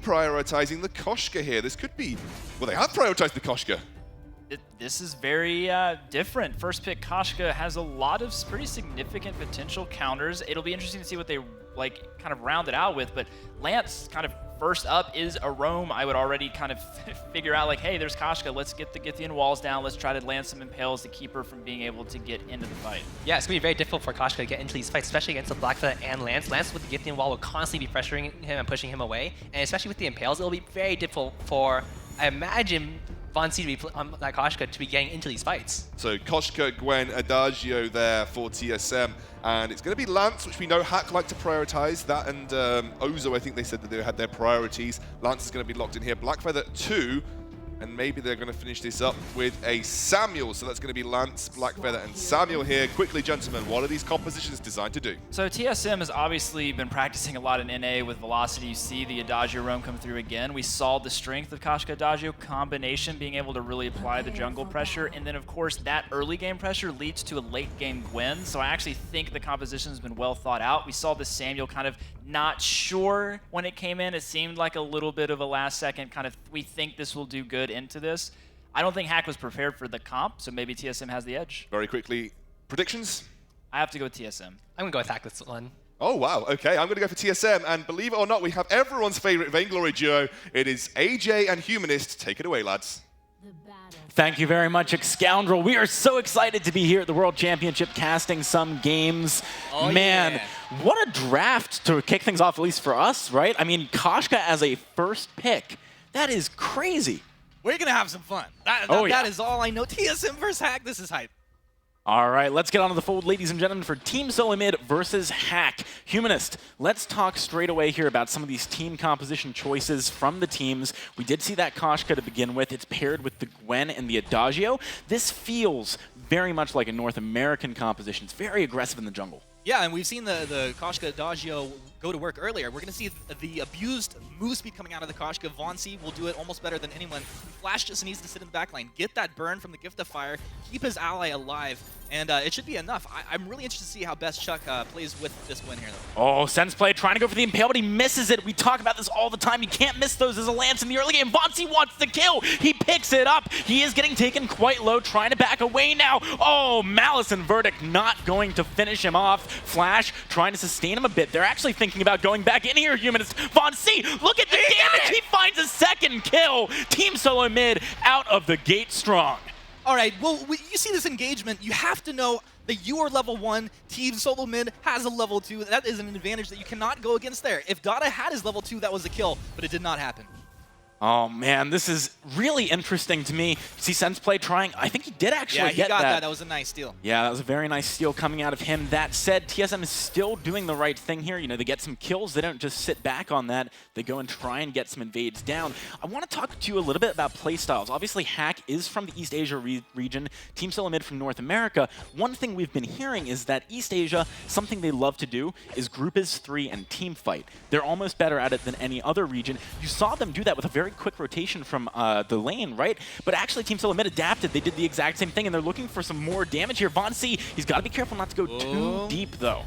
prioritizing the Koshka here. This could be... Well, they have prioritized the Koshka. This is very different. First pick Koshka has a lot of pretty significant potential counters. It'll be interesting to see what they kind of round it out with, but Lance kind of first up is a roam. I would already kind of figure out like, hey, there's Koshka. Let's get the Githian walls down. Let's try to land some impales to keep her from being able to get into the fight. Yeah, it's going to be very difficult for Koshka to get into these fights, especially against the Blackfeather and Lance. Lance with the Githian wall will constantly be pressuring him and pushing him away, and especially with the impales, it'll be very difficult for, I imagine, Von C to be on that Koshka to be getting into these fights. So Koshka, Gwen, Adagio there for TSM, and it's going to be Lance, which we know Hack like to prioritize. That and Ozo, I think they said that they had their priorities. Lance is going to be locked in here. Blackfeather 2, and maybe they're going to finish this up with a Samuel. So that's going to be Lance, Blackfeather, and Samuel here. Quickly, gentlemen, what are these compositions designed to do? So TSM has obviously been practicing a lot in NA with Velocity. You see the Adagio roam come through again. We saw the strength of Koshka Adagio combination, being able to really apply the jungle pressure. And then, of course, that early game pressure leads to a late game Gwen. So I actually think the composition has been well thought out. We saw the Samuel kind of not sure when it came in. It seemed like a little bit of a last second kind of, we think this will do good into this. I don't think Hack was prepared for the comp, so maybe TSM has the edge. Very quickly, predictions? I have to go with TSM. I'm going to go with Hack this one. Oh, wow. Okay, I'm going to go for TSM. And believe it or not, we have everyone's favorite Vainglory duo. It is AJ and Humanist. Take it away, lads. Thank you very much, Scoundrel. We are so excited to be here at the World Championship casting some games. Oh, man, yeah. What a draft to kick things off, at least for us, right? I mean, Koshka as a first pick. That is crazy. We're going to have some fun. That is all I know. TSM versus Hack, this is hype. All right, let's get on to the fold, ladies and gentlemen, for Team Solo Mid versus Hack. Humanist, let's talk straight away here about some of these team composition choices from the teams. We did see that Koshka to begin with. It's paired with the Gwen and the Adagio. This feels very much like a North American composition. It's very aggressive in the jungle. Yeah, and we've seen the Koshka Adagio go to work earlier. We're going to see the abused move speed coming out of the Koshka. Von C will do it almost better than anyone. Flash just needs to sit in the backline, get that burn from the Gift of Fire, keep his ally alive, and it should be enough. I'm really interested to see how Best Chuck plays with this win here, though. Oh, Sensplay trying to go for the Impale, but he misses it. We talk about this all the time. You can't miss those as a Lance in the early game. Von C wants the kill. He picks it up. He is getting taken quite low, trying to back away now. Oh, Malice and Verdict not going to finish him off. Flash trying to sustain him a bit. They're actually thinking about going back in here, Humanist. Von C, look at the damage. He finds a second kill. Team Solo Mid out of the gate strong. All right, well, you see this engagement, you have to know that you are level 1, Team Solo Mid has a level 2. That is an advantage that you cannot go against there. If Dada had his level 2, that was a kill, but it did not happen. Oh man, this is really interesting to me. See Sensplay trying, I think he did actually get that. Yeah, he got that. That was a nice steal. Yeah, that was a very nice steal coming out of him. That said, TSM is still doing the right thing here. You know, they get some kills. They don't just sit back on that. They go and try and get some invades down. I want to talk to you a little bit about playstyles. Obviously, Hack is from the East Asia region. Team Solo Mid from North America. One thing we've been hearing is that East Asia, something they love to do is group as 3 and team fight. They're almost better at it than any other region. You saw them do that with a very quick rotation from the lane, right? But actually, Team Solo Mid adapted. They did the exact same thing, and they're looking for some more damage here. Von C, he's got to be careful not to go too deep, though.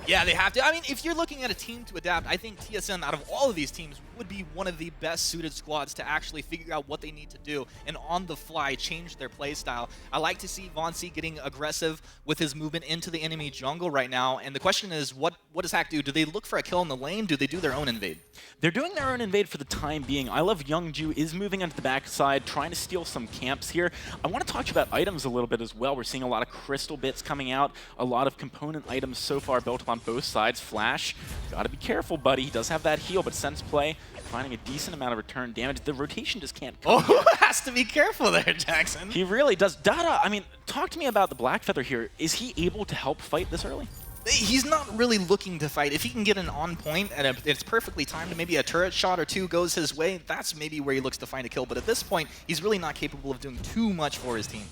Yeah, they have to. I mean, if you're looking at a team to adapt, I think TSM, out of all of these teams, would be one of the best suited squads to actually figure out what they need to do and on the fly change their play style. I like to see Von C getting aggressive with his movement into the enemy jungle right now. And the question is, what does Hack do? Do they look for a kill in the lane? Do they do their own invade? They're doing their own invade for the time being. I love Youngju is moving onto the backside, trying to steal some camps here. I want to talk to you about items a little bit as well. We're seeing a lot of crystal bits coming out, a lot of component items so far built on both sides. Flash, gotta be careful, buddy. He does have that heal, but Sensplay finding a decent amount of return damage. The rotation just can't come. Oh, has to be careful there, Jackson. He really does. Dada, I mean, talk to me about the Blackfeather here. Is he able to help fight this early? He's not really looking to fight. If he can get an on point and it's perfectly timed, maybe a turret shot or two goes his way, that's maybe where he looks to find a kill. But at this point, he's really not capable of doing too much for his team.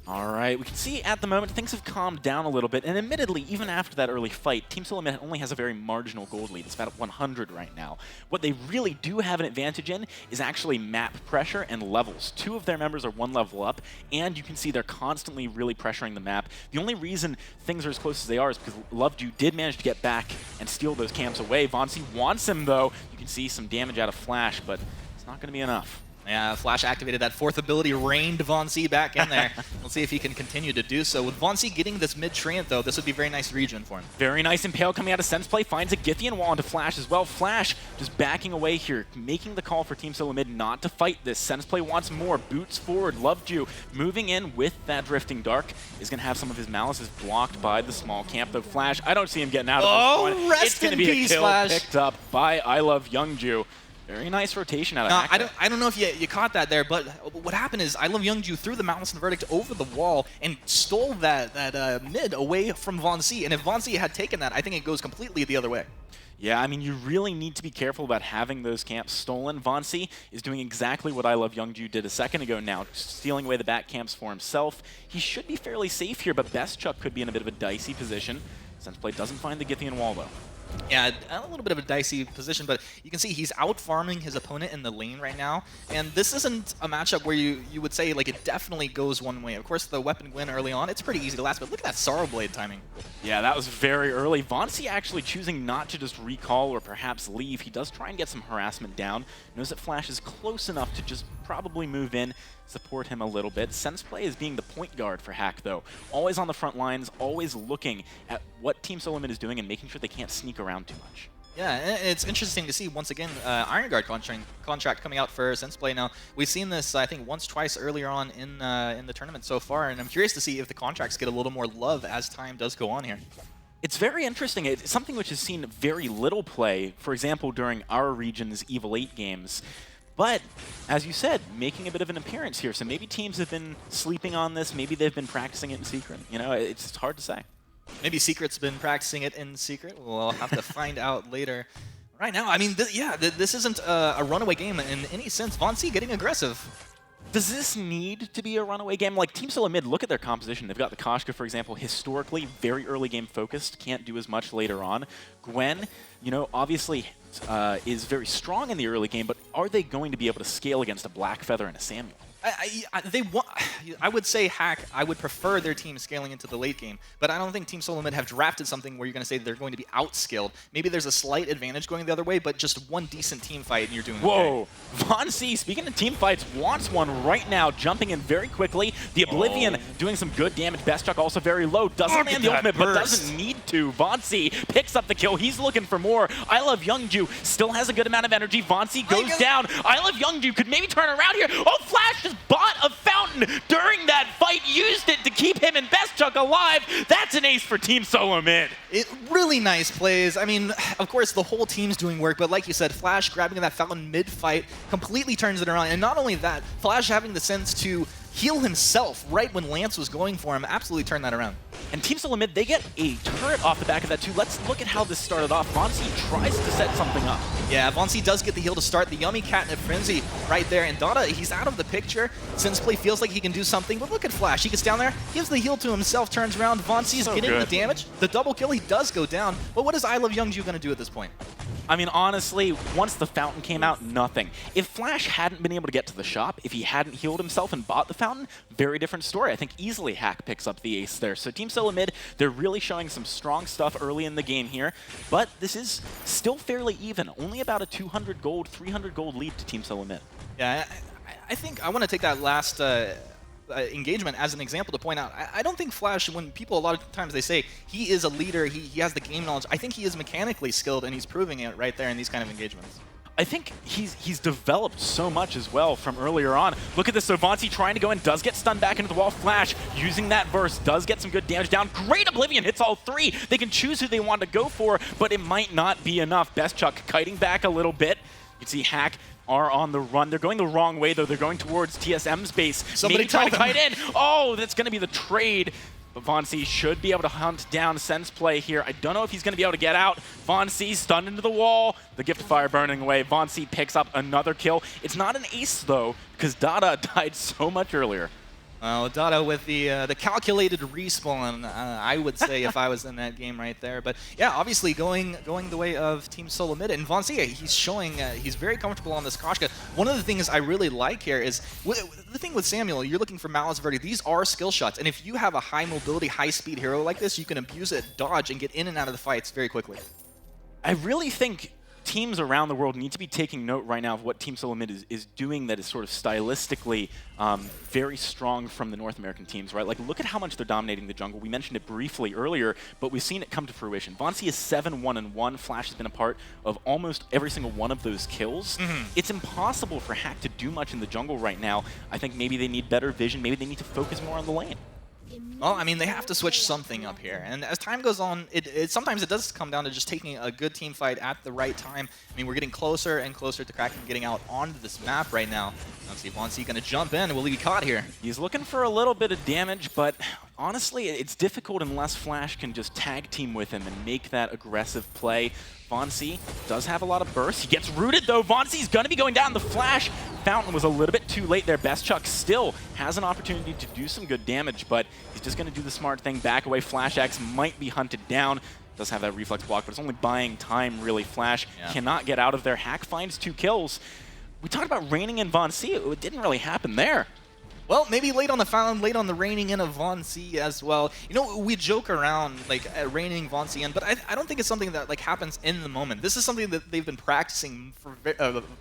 All right, we can see at the moment things have calmed down a little bit, and admittedly, even after that early fight, Team Solomid only has a very marginal gold lead. It's about 100 right now. What they really do have an advantage in is actually map pressure and levels. 2 of their members are 1 level up, and you can see they're constantly really pressuring the map. The only reason things are as close as they are is because Lovedew did manage to get back and steal those camps away. Vonsy wants him, though. You can see some damage out of Flash, but it's not going to be enough. Yeah, Flash activated that 4th ability, reined Vainglory back in there. We'll see if he can continue to do so. With Vainglory getting this mid-Treant, though, this would be very nice regen for him. Very nice Impale coming out of Sense Play, finds a Githian wall into Flash as well. Flash just backing away here, making the call for Team Solomid not to fight this. Sense Play wants more, boots forward. Lovedew moving in with that Drifting Dark is going to have some of his malices blocked by the small camp, though Flash, I don't see him getting out of this one. Rest It's going to in be peace, a kill Flash. picked up by I Love Youngju. Very nice rotation out of Hack. I don't know if you caught that there, but what happened is I Love Youngju threw the Malice and Verdict over the wall and stole that mid away from Vainglory. And if Vainglory had taken that, I think it goes completely the other way. Yeah, I mean, you really need to be careful about having those camps stolen. Vainglory is doing exactly what I Love Youngju did a second ago now, stealing away the back camps for himself. He should be fairly safe here, but Bestchuck could be in a bit of a dicey position. Senseplay doesn't find the Githian wall, though. Yeah, a little bit of a dicey position, but you can see he's out-farming his opponent in the lane right now. And this isn't a matchup where you would say, like, it definitely goes one way. Of course, the weapon win early on, it's pretty easy to last, but look at that Sorrow Blade timing. Yeah, that was very early. Vainglory actually choosing not to just recall or perhaps leave. He does try and get some harassment down. Knows that Flash is close enough to just probably move in, support him a little bit. Senseplay is being the point guard for Hack, though. Always on the front lines, always looking at what Team Solomid is doing and making sure they can't sneak around too much. Yeah, and it's interesting to see, once again, Iron Guard contract coming out for Senseplay now. We've seen this, I think, once, twice earlier on in the tournament so far, and I'm curious to see if the contracts get a little more love as time does go on here. It's very interesting. It's something which has seen very little play, for example, during our region's Evil 8 games. But, as you said, making a bit of an appearance here. So maybe teams have been sleeping on this. Maybe they've been practicing it in secret. You know, it's hard to say. Maybe Secret's been practicing it in secret. We'll have to find out later. Right now, I mean, this isn't a runaway game in any sense. Vainglory getting aggressive. Does this need to be a runaway game? Like, Team Solomid, look at their composition. They've got the Koshka, for example, historically very early game focused, can't do as much later on. Gwen, you know, obviously is very strong in the early game, but are they going to be able to scale against a Blackfeather and a Samuel? I would say Hack, I would prefer their team scaling into the late game, but I don't think Team Solomid have drafted something where you're going to say they're going to be outskilled. Maybe there's a slight advantage going the other way, but just one decent team fight and you're doing okay. Whoa! Vainglory, speaking of team fights, wants one right now, jumping in very quickly. The Oblivion doing some good damage. Bestchuck also very low. Doesn't land the ultimate, but doesn't need to. Vainglory picks up the kill. He's looking for more. I Love Youngju still has a good amount of energy. Vainglory goes down. I Love Youngju could maybe turn around here. Oh, Flash just bought a fountain during that fight, used it to keep him and Bestchuck alive. That's an ace for Team Solomid. Really nice plays. I mean, of course, the whole team's doing work, but like you said, Flash grabbing that fountain mid-fight completely turns it around. And not only that, Flash having the sense to heal himself right when Lance was going for him absolutely turned that around. And Team Solomid, they get a turret off the back of that too. Let's look at how this started off. Vainglory tries to set something up. Yeah, Vainglory does get the heal to start. The yummy Catnip Frenzy right there. And Dada, he's out of the picture. Senseplay feels like he can do something, but look at Flash. He gets down there, gives the heal to himself, turns around. Vainglory's getting the damage. The double kill, he does go down. But what is I Love Youngju going to do at this point? I mean, honestly, once the fountain came out, nothing. If Flash hadn't been able to get to the shop, if he hadn't healed himself and bought the fountain, very different story. I think easily Hack picks up the ace there. So Team Solomid, they're really showing some strong stuff early in the game here, but this is still fairly even. Only about a 200 gold, 300 gold lead to Team Solomid. Yeah, I think I want to take that last engagement as an example to point out, I don't think Flash, when people a lot of times they say he is a leader, he has the game knowledge, I think he is mechanically skilled and he's proving it right there in these kind of engagements. I think he's developed so much as well from earlier on. Look at this, so Vainglory trying to go in, does get stunned back into the wall. Flash using that burst, does get some good damage down. Great Oblivion, hits all three. They can choose who they want to go for, but it might not be enough. Bestchuck kiting back a little bit. You can see Hack are on the run. They're going the wrong way, though. They're going towards TSM's base. Somebody maybe trying to kite in. Oh, that's going to be the trade. But Vainglory should be able to hunt down Senseplay here. I don't know if he's going to be able to get out. Vainglory stunned into the wall. The Gift of Fire burning away. Vainglory picks up another kill. It's not an ace, though, because Dada died so much earlier. Dada with the calculated respawn, I would say if I was in that game right there. But yeah, obviously going the way of Team Solo Mid. And Vainglory, he's showing he's very comfortable on this Koshka. One of the things I really like here is, the thing with Samuel, you're looking for Malice Verde. These are skill shots. And if you have a high mobility, high speed hero like this, you can abuse it, dodge, and get in and out of the fights very quickly. I really think teams around the world need to be taking note right now of what Team Solo Mid is doing that is sort of stylistically very strong from the North American teams, right? Like, look at how much they're dominating the jungle. We mentioned it briefly earlier, but we've seen it come to fruition. Vainglory is 7-1-1. Flash has been a part of almost every single one of those kills. It's impossible for Hack to do much in the jungle right now. I think maybe they need better vision. Maybe they need to focus more on the lane. Well, I mean, they have to switch something up here. And as time goes on, sometimes it does come down to just taking a good team fight at the right time. I mean, we're getting closer and closer to Kraken getting out onto this map right now. Let's see if Vainglory going to jump in. Will he be caught here? He's looking for a little bit of damage, but honestly, it's difficult unless Flash can just tag team with him and make that aggressive play. Vainglory does have a lot of burst. He gets rooted, though. Vainglory's going to be going down. The Flash Fountain was a little bit too late there. Bestchuck still has an opportunity to do some good damage, but he's just going to do the smart thing. Back away. Flash X might be hunted down. Does have that reflex block, but it's only buying time, really. Flash cannot get out of there. Hack finds 2 kills. We talked about raining in Vainglory. It didn't really happen there. Well, maybe late on the Fountain, late on the raining in of Vainglory as well. You know, we joke around, like, raining Vainglory in, but I don't think it's something that, like, happens in the moment. This is something that they've been practicing for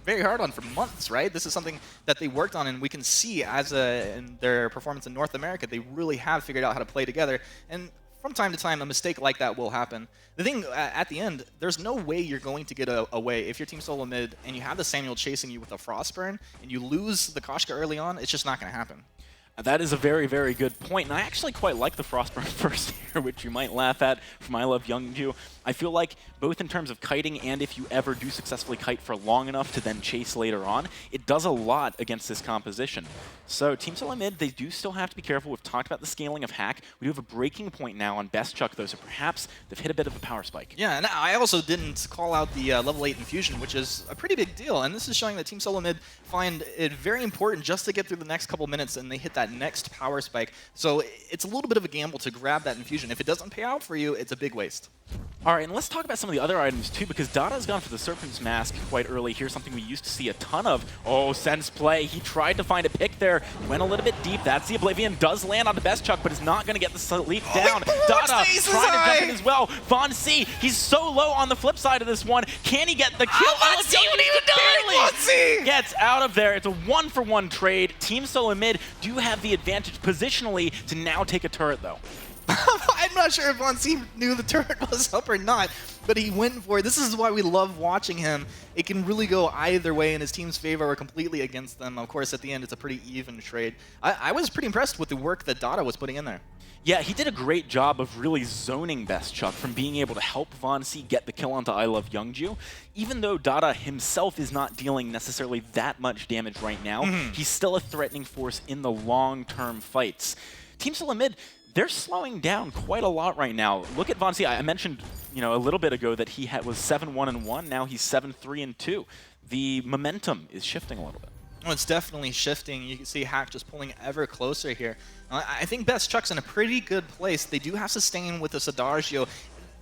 very hard on for months, right? This is something that they worked on, and we can see as in their performance in North America, they really have figured out how to play together. And from time to time, a mistake like that will happen. The thing, at the end, there's no way you're going to get away. If you're Team Solo Mid and you have the Samuel chasing you with a Frostburn and you lose the Koshka early on, it's just not going to happen. That is a very, very good point, and I actually quite like the Frostburn first here, which you might laugh at from I Love Youngju. I feel like both in terms of kiting and if you ever do successfully kite for long enough to then chase later on, it does a lot against this composition. So Team Solo Mid, they do still have to be careful. We've talked about the scaling of Hack. We do have a breaking point now on Bestchuck, though, so perhaps they've hit a bit of a power spike. Yeah, and I also didn't call out the level 8 infusion, which is a pretty big deal, and this is showing that Team Solo Mid find it very important just to get through the next couple minutes and they hit that next power spike. So it's a little bit of a gamble to grab that infusion. If it doesn't pay out for you, it's a big waste. All right, and let's talk about some of the other items too, because Dada's gone for the Serpent's Mask quite early here, something we used to see a ton of. Oh, Sense play. He tried to find a pick there, went a little bit deep. That's the Oblivion. Does land on the Bestchuck, but is not going to get the sleep down. Dada trying to jump in as well. Vainglory, he's so low on the flip side of this one. Can he get the kill? Barely gets out of there. It's a 1-for-1 trade. Team Solo Mid do have the advantage positionally to now take a turret, though. I'm not sure if Vainglory knew the turret was up or not, but he went for it. This is why we love watching him. It can really go either way in his team's favor or completely against them. Of course, at the end, it's a pretty even trade. I was pretty impressed with the work that Dada was putting in there. Yeah, he did a great job of really zoning Bestchuck from being able to help Vainglory get the kill onto I Love Youngju. Even though Dada himself is not dealing necessarily that much damage right now, he's still a threatening force in the long-term fights. Team Solo Mid, they're slowing down quite a lot right now. Look at Vainglory. I mentioned, a little bit ago that he was 7-1-1. Now he's 7-3-2. The momentum is shifting a little bit. Oh, it's definitely shifting. You can see Hack just pulling ever closer here. I think Bestchuck's in a pretty good place. They do have sustain with this Adagio.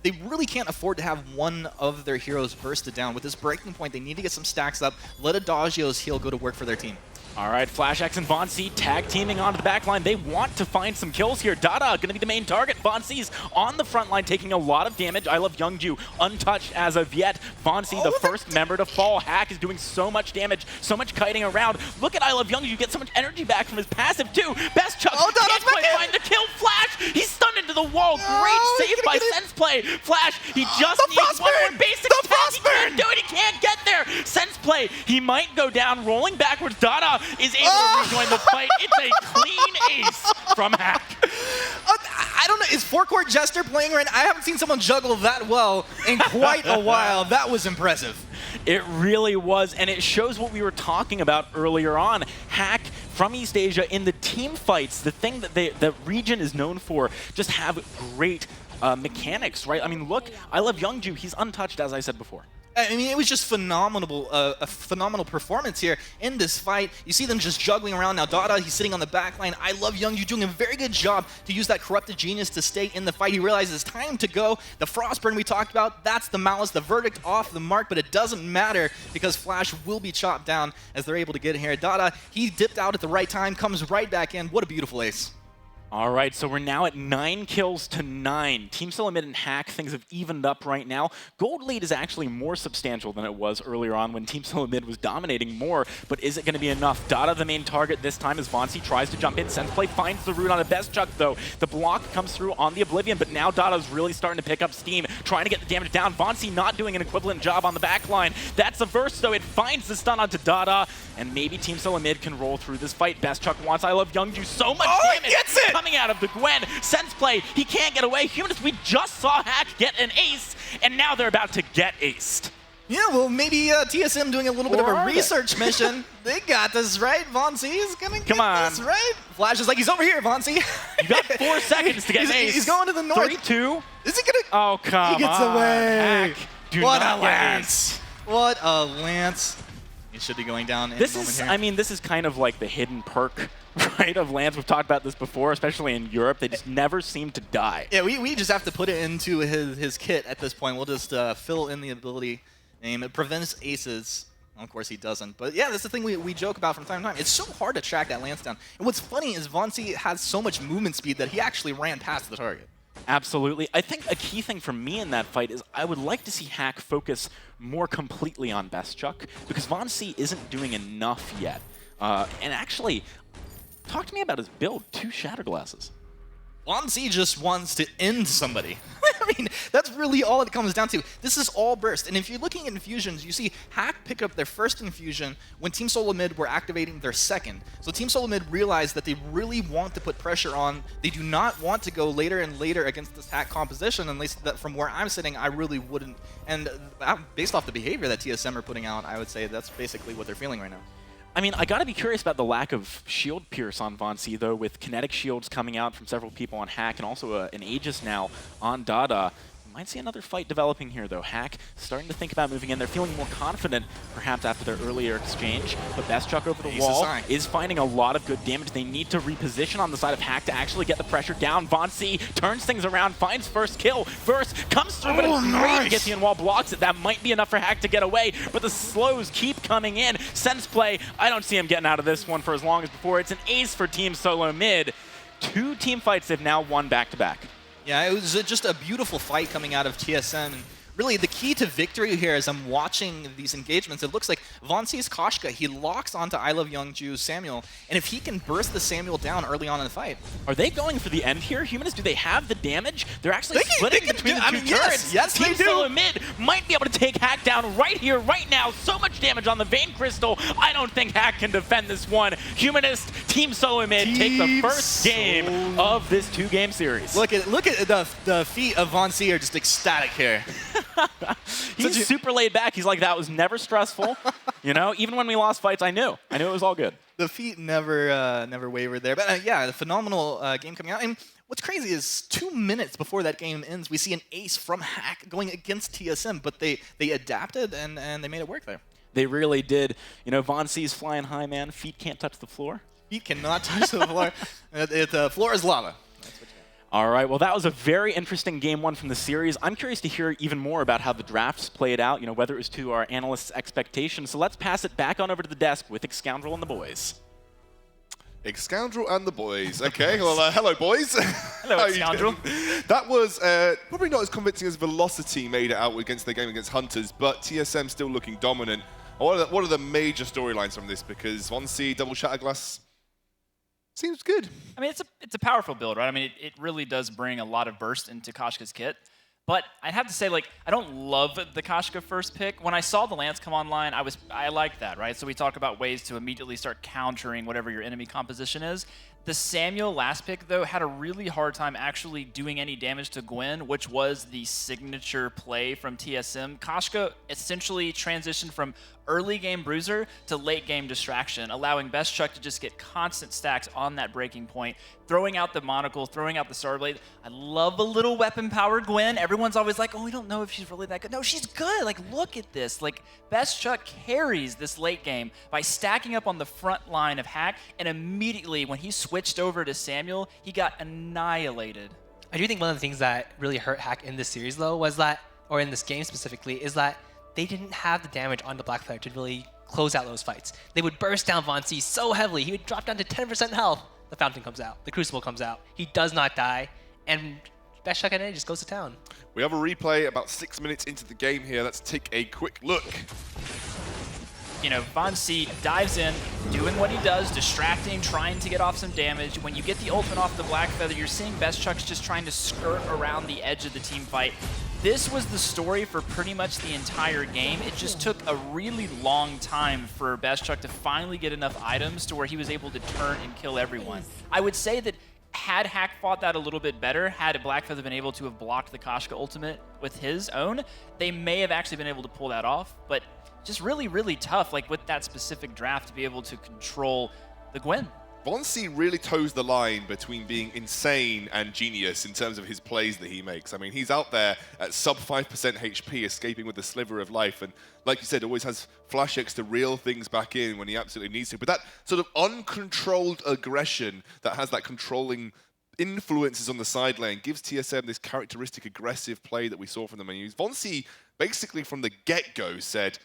They really can't afford to have one of their heroes bursted down. With this breaking point, they need to get some stacks up. Let Adagio's heal go to work for their team. All right, Flash X and Vainglory tag teaming onto the back line. They want to find some kills here. Dada going to be the main target. Vainglory's on the front line taking a lot of damage. I Love Youngju untouched as of yet. Vainglory, the first member to fall. Hack is doing so much damage, so much kiting around. Look at I Love Youngju get so much energy back from his passive too. Bestchuck can't quite find the kill. Flash, he's stunned into the wall. Great save by Sense play. Flash, he just needs one more basic attack. He can't do it. He can't get there. Sense play. He might go down, rolling backwards. Dada is able to rejoin the fight. It's a clean ace from Hack. I don't know, is Forecourt Jester playing right now? I haven't seen someone juggle that well in quite a while. That was impressive. It really was, and it shows what we were talking about earlier on. Hack from East Asia in the team fights, the thing that the region is known for, just have great mechanics, right? I mean, look, I Love Youngju, he's untouched, as I said before. I mean, it was just phenomenal, a phenomenal performance here in this fight. You see them just juggling around. Now Dada, he's sitting on the back line. I love Youngju doing a very good job to use that corrupted genius to stay in the fight. He realizes it's time to go. The Frostburn we talked about, that's the malice, the verdict off the mark, but it doesn't matter because Flash will be chopped down as they're able to get in here. Dada, he dipped out at the right time, comes right back in. What a beautiful ace. All right, so we're now at 9 kills to 9. Team Solomid and Hack, things have evened up right now. Gold lead is actually more substantial than it was earlier on when Team Solomid was dominating more, but is it going to be enough? Dada, the main target this time, as Vonsi tries to jump in. Senseplay finds the root on a Best Chuck, though. The block comes through on the Oblivion, but now Dada's really starting to pick up steam, trying to get the damage down. Vonsi not doing an equivalent job on the back line. That's a verse, though. It finds the stun onto Dada, and maybe Team Solomid can roll through this fight. Best Chuck wants I Love Youngju so much damage. He gets it! Coming out of the Gwen. Senseplay, he can't get away. Humanist, we just saw Hack get an ace, and now they're about to get aced. Yeah, well, maybe TSM doing a little bit of Or a are they? research mission. They got this right. Vonsi is gonna get this on. right. Flash is like, he's over here, Vonsi. You got 4 seconds to get an ace. He's going to the north. 3, 2. Is he gonna? Oh, come on. He gets away. Hack, do What not a get lance. aced. What a lance. He should be going down in This a moment is, here. I mean, this is kind of like the hidden perk, right, of Lance. We've talked about this before, especially in Europe. They just never seem to die. Yeah, we just have to put it into his kit at this point. We'll just fill in the ability name. It prevents aces. Well, of course, he doesn't. But yeah, that's the thing we joke about from time to time. It's so hard to track that Lance down. And what's funny is Vonsi has so much movement speed that he actually ran past the target. Absolutely. I think a key thing for me in that fight is I would like to see Hack focus more completely on Best Chuck, because Von C isn't doing enough yet. And actually, talk to me about his build, 2 Shatter Glasses. Vonsi just wants to end somebody. I mean, that's really all it comes down to. This is all burst. And if you're looking at infusions, you see Hack pick up their first infusion when Team Solo Mid were activating their second. So Team Solo Mid realized that they really want to put pressure on. They do not want to go later and later against this Hack composition, at least that from where I'm sitting, I really wouldn't. And based off the behavior that TSM are putting out, I would say that's basically what they're feeling right now. I mean, I gotta be curious about the lack of shield pierce on Von C, though, with kinetic shields coming out from several people on Hack and also an Aegis now on Dada. We might see another fight developing here, though. Hack starting to think about moving in. They're feeling more confident, perhaps after their earlier exchange. But Best Chuck over the wall is finding a lot of good damage. They need to reposition on the side of Hack to actually get the pressure down. Von C turns things around, finds first kill. First comes through, but it's great. Githian wall blocks it. That might be enough for Hack to get away, but the slows keep coming in. Senseplay, I don't see him getting out of this one for as long as before. It's an ace for Team Solo Mid. 2 team fights they've now won back-to-back. Yeah, it was just a beautiful fight coming out of TSM. And really, the key to victory here as I'm watching these engagements, it looks like Von C's Koshka, he locks onto I Love Youngju's Samuel, and if he can burst the Samuel down early on in the fight. Are they going for the end here? Humanist, do they have the damage? They're actually splitting between the two turrets. Yes, Team they do. Solo Mid might be able to take Hack down right here, right now. So much damage on the Vein Crystal. I don't think Hack can defend this one. Humanist, Team Solo Mid take the first game of this 2-game series. Look at the feet of Von C are just ecstatic here. He's super laid back. He's like, that was never stressful. You know, even when we lost fights, I knew it was all good. The feet never wavered there. But yeah, the phenomenal game coming out. And what's crazy is 2 minutes before that game ends, we see an ace from Hack going against TSM, but they adapted and they made it work there. They really did. You know, Von C's flying high, man. Feet can't touch the floor. Feet cannot touch the floor. The floor is lava. All right, well, that was a very interesting game 1 from the series. I'm curious to hear even more about how the drafts played out, you know, whether it was to our analysts' expectations. So let's pass it back on over to the desk with Scoundrel and the boys. Scoundrel and the boys. Okay, well, hello, boys. Hello, Scoundrel. That was probably not as convincing as Velocity made it out against their game against Hunters, but TSM still looking dominant. What are the major storylines from this? Because 1C, double Shatterglass, seems good. I mean, it's a powerful build, right? I mean, it really does bring a lot of burst into Koshka's kit. But I'd have to say, like, I don't love the Koshka first pick. When I saw the Lance come online, I liked that, right? So we talk about ways to immediately start countering whatever your enemy composition is. The Samuel last pick, though, had a really hard time actually doing any damage to Gwen, which was the signature play from TSM. Koshka essentially transitioned from early game bruiser to late game distraction, allowing Best Chuck to just get constant stacks on that breaking point, throwing out the monocle, throwing out the Star Blade. I love a little weapon powered Gwen. Everyone's always like, oh, we don't know if she's really that good. No, she's good. Like, look at this. Like, Best Chuck carries this late game by stacking up on the front line of Hack, and immediately when he switched over to Samuel, he got annihilated. I do think one of the things that really hurt Hack in this series, though, was that, or in this game specifically, is that they didn't have the damage on the Black Player to really close out those fights. They would burst down Von C so heavily, he would drop down to 10% health. The Fountain comes out, the Crucible comes out, he does not die, and Best Chuck NA just goes to town. We have a replay about 6 minutes into the game here. Let's take a quick look. You know, Von C dives in, doing what he does, distracting, trying to get off some damage. When you get the ultimate off the Black Feather, you're seeing Best Chuck's just trying to skirt around the edge of the team fight. This was the story for pretty much the entire game. It just took a really long time for Best Chuck to finally get enough items to where he was able to turn and kill everyone. I would say that had Hack fought that a little bit better, had Black Feather been able to have blocked the Koshka ultimate with his own, they may have actually been able to pull that off, but just really, really tough, like with that specific draft, to be able to control the Gwen. Von C really toes the line between being insane and genius in terms of his plays that he makes. I mean, he's out there at sub 5% HP, escaping with a sliver of life, and like you said, always has Flash X to reel things back in when he absolutely needs to. But that sort of uncontrolled aggression that has that controlling influences on the side lane gives TSM this characteristic aggressive play that we saw from them. And Von C basically from the get-go said,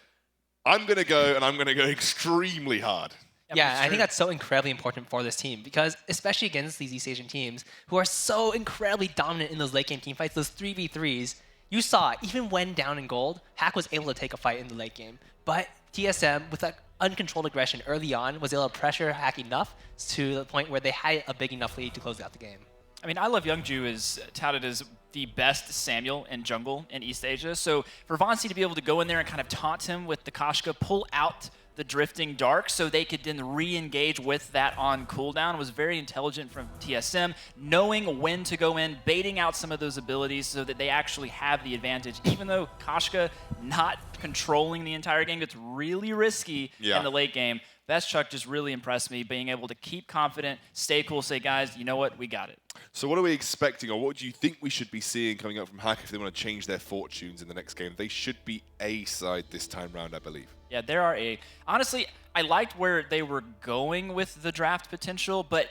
I'm going to go, and I'm going to go extremely hard. Yeah, I think that's so incredibly important for this team because especially against these East Asian teams who are so incredibly dominant in those late game team fights, those 3v3s, you saw even when down in gold, Hack was able to take a fight in the late game. But TSM, with that uncontrolled aggression early on, was able to pressure Hack enough to the point where they had a big enough lead to close out the game. I mean, I Love Youngju is touted as the best Samuel in jungle in East Asia. So for Von C to be able to go in there and kind of taunt him with the Koshka, pull out the Drifting Dark so they could then re-engage with that on cooldown was very intelligent from TSM, knowing when to go in, baiting out some of those abilities so that they actually have the advantage. Even though Koshka not controlling the entire game gets really risky in the late game, Best Chuck just really impressed me, being able to keep confident, stay cool, say, guys, you know what, we got it. So what are we expecting, or what do you think we should be seeing coming up from Hack if they want to change their fortunes in the next game? They should be A side this time round, I believe. Yeah, there are A. Honestly, I liked where they were going with the draft potential, but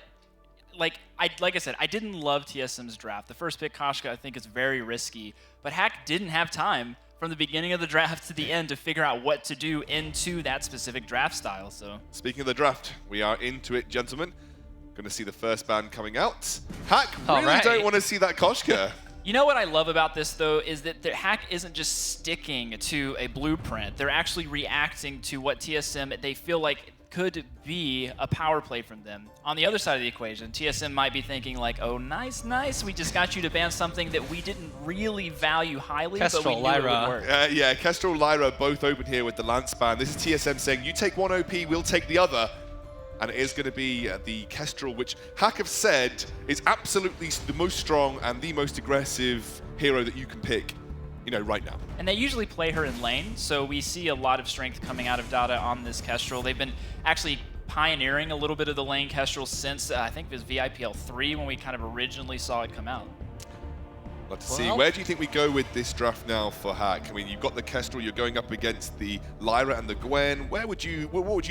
like I said, I didn't love TSM's draft. The first pick, Koshka, I think is very risky, but Hack didn't have time from the beginning of the draft to the end to figure out what to do into that specific draft style. So speaking of the draft, we are into it, gentlemen. Going to see the first ban coming out. Hack really don't want to see that Koshka. You know what I love about this, though, is that the Hack isn't just sticking to a blueprint. They're actually reacting to what TSM, they feel like could be a power play from them. On the other side of the equation, TSM might be thinking like, oh, nice, nice. We just got you to ban something that we didn't really value highly, Kestrel, but we knew it would work. Yeah, Kestrel, Lyra both open here with the Lance ban. This is TSM saying, you take one OP, we'll take the other. And it is going to be the Kestrel, which Hack have said is absolutely the most strong and the most aggressive hero that you can pick, you know, right now. And they usually play her in lane, so we see a lot of strength coming out of Dada on this Kestrel. They've been actually pioneering a little bit of the lane Kestrel since, I think it was VIPL 3 when we kind of originally saw it come out. Let's see. Where do you think we go with this draft now for Hack? I mean, you've got the Kestrel, you're going up against the Lyra and the Gwen. What would you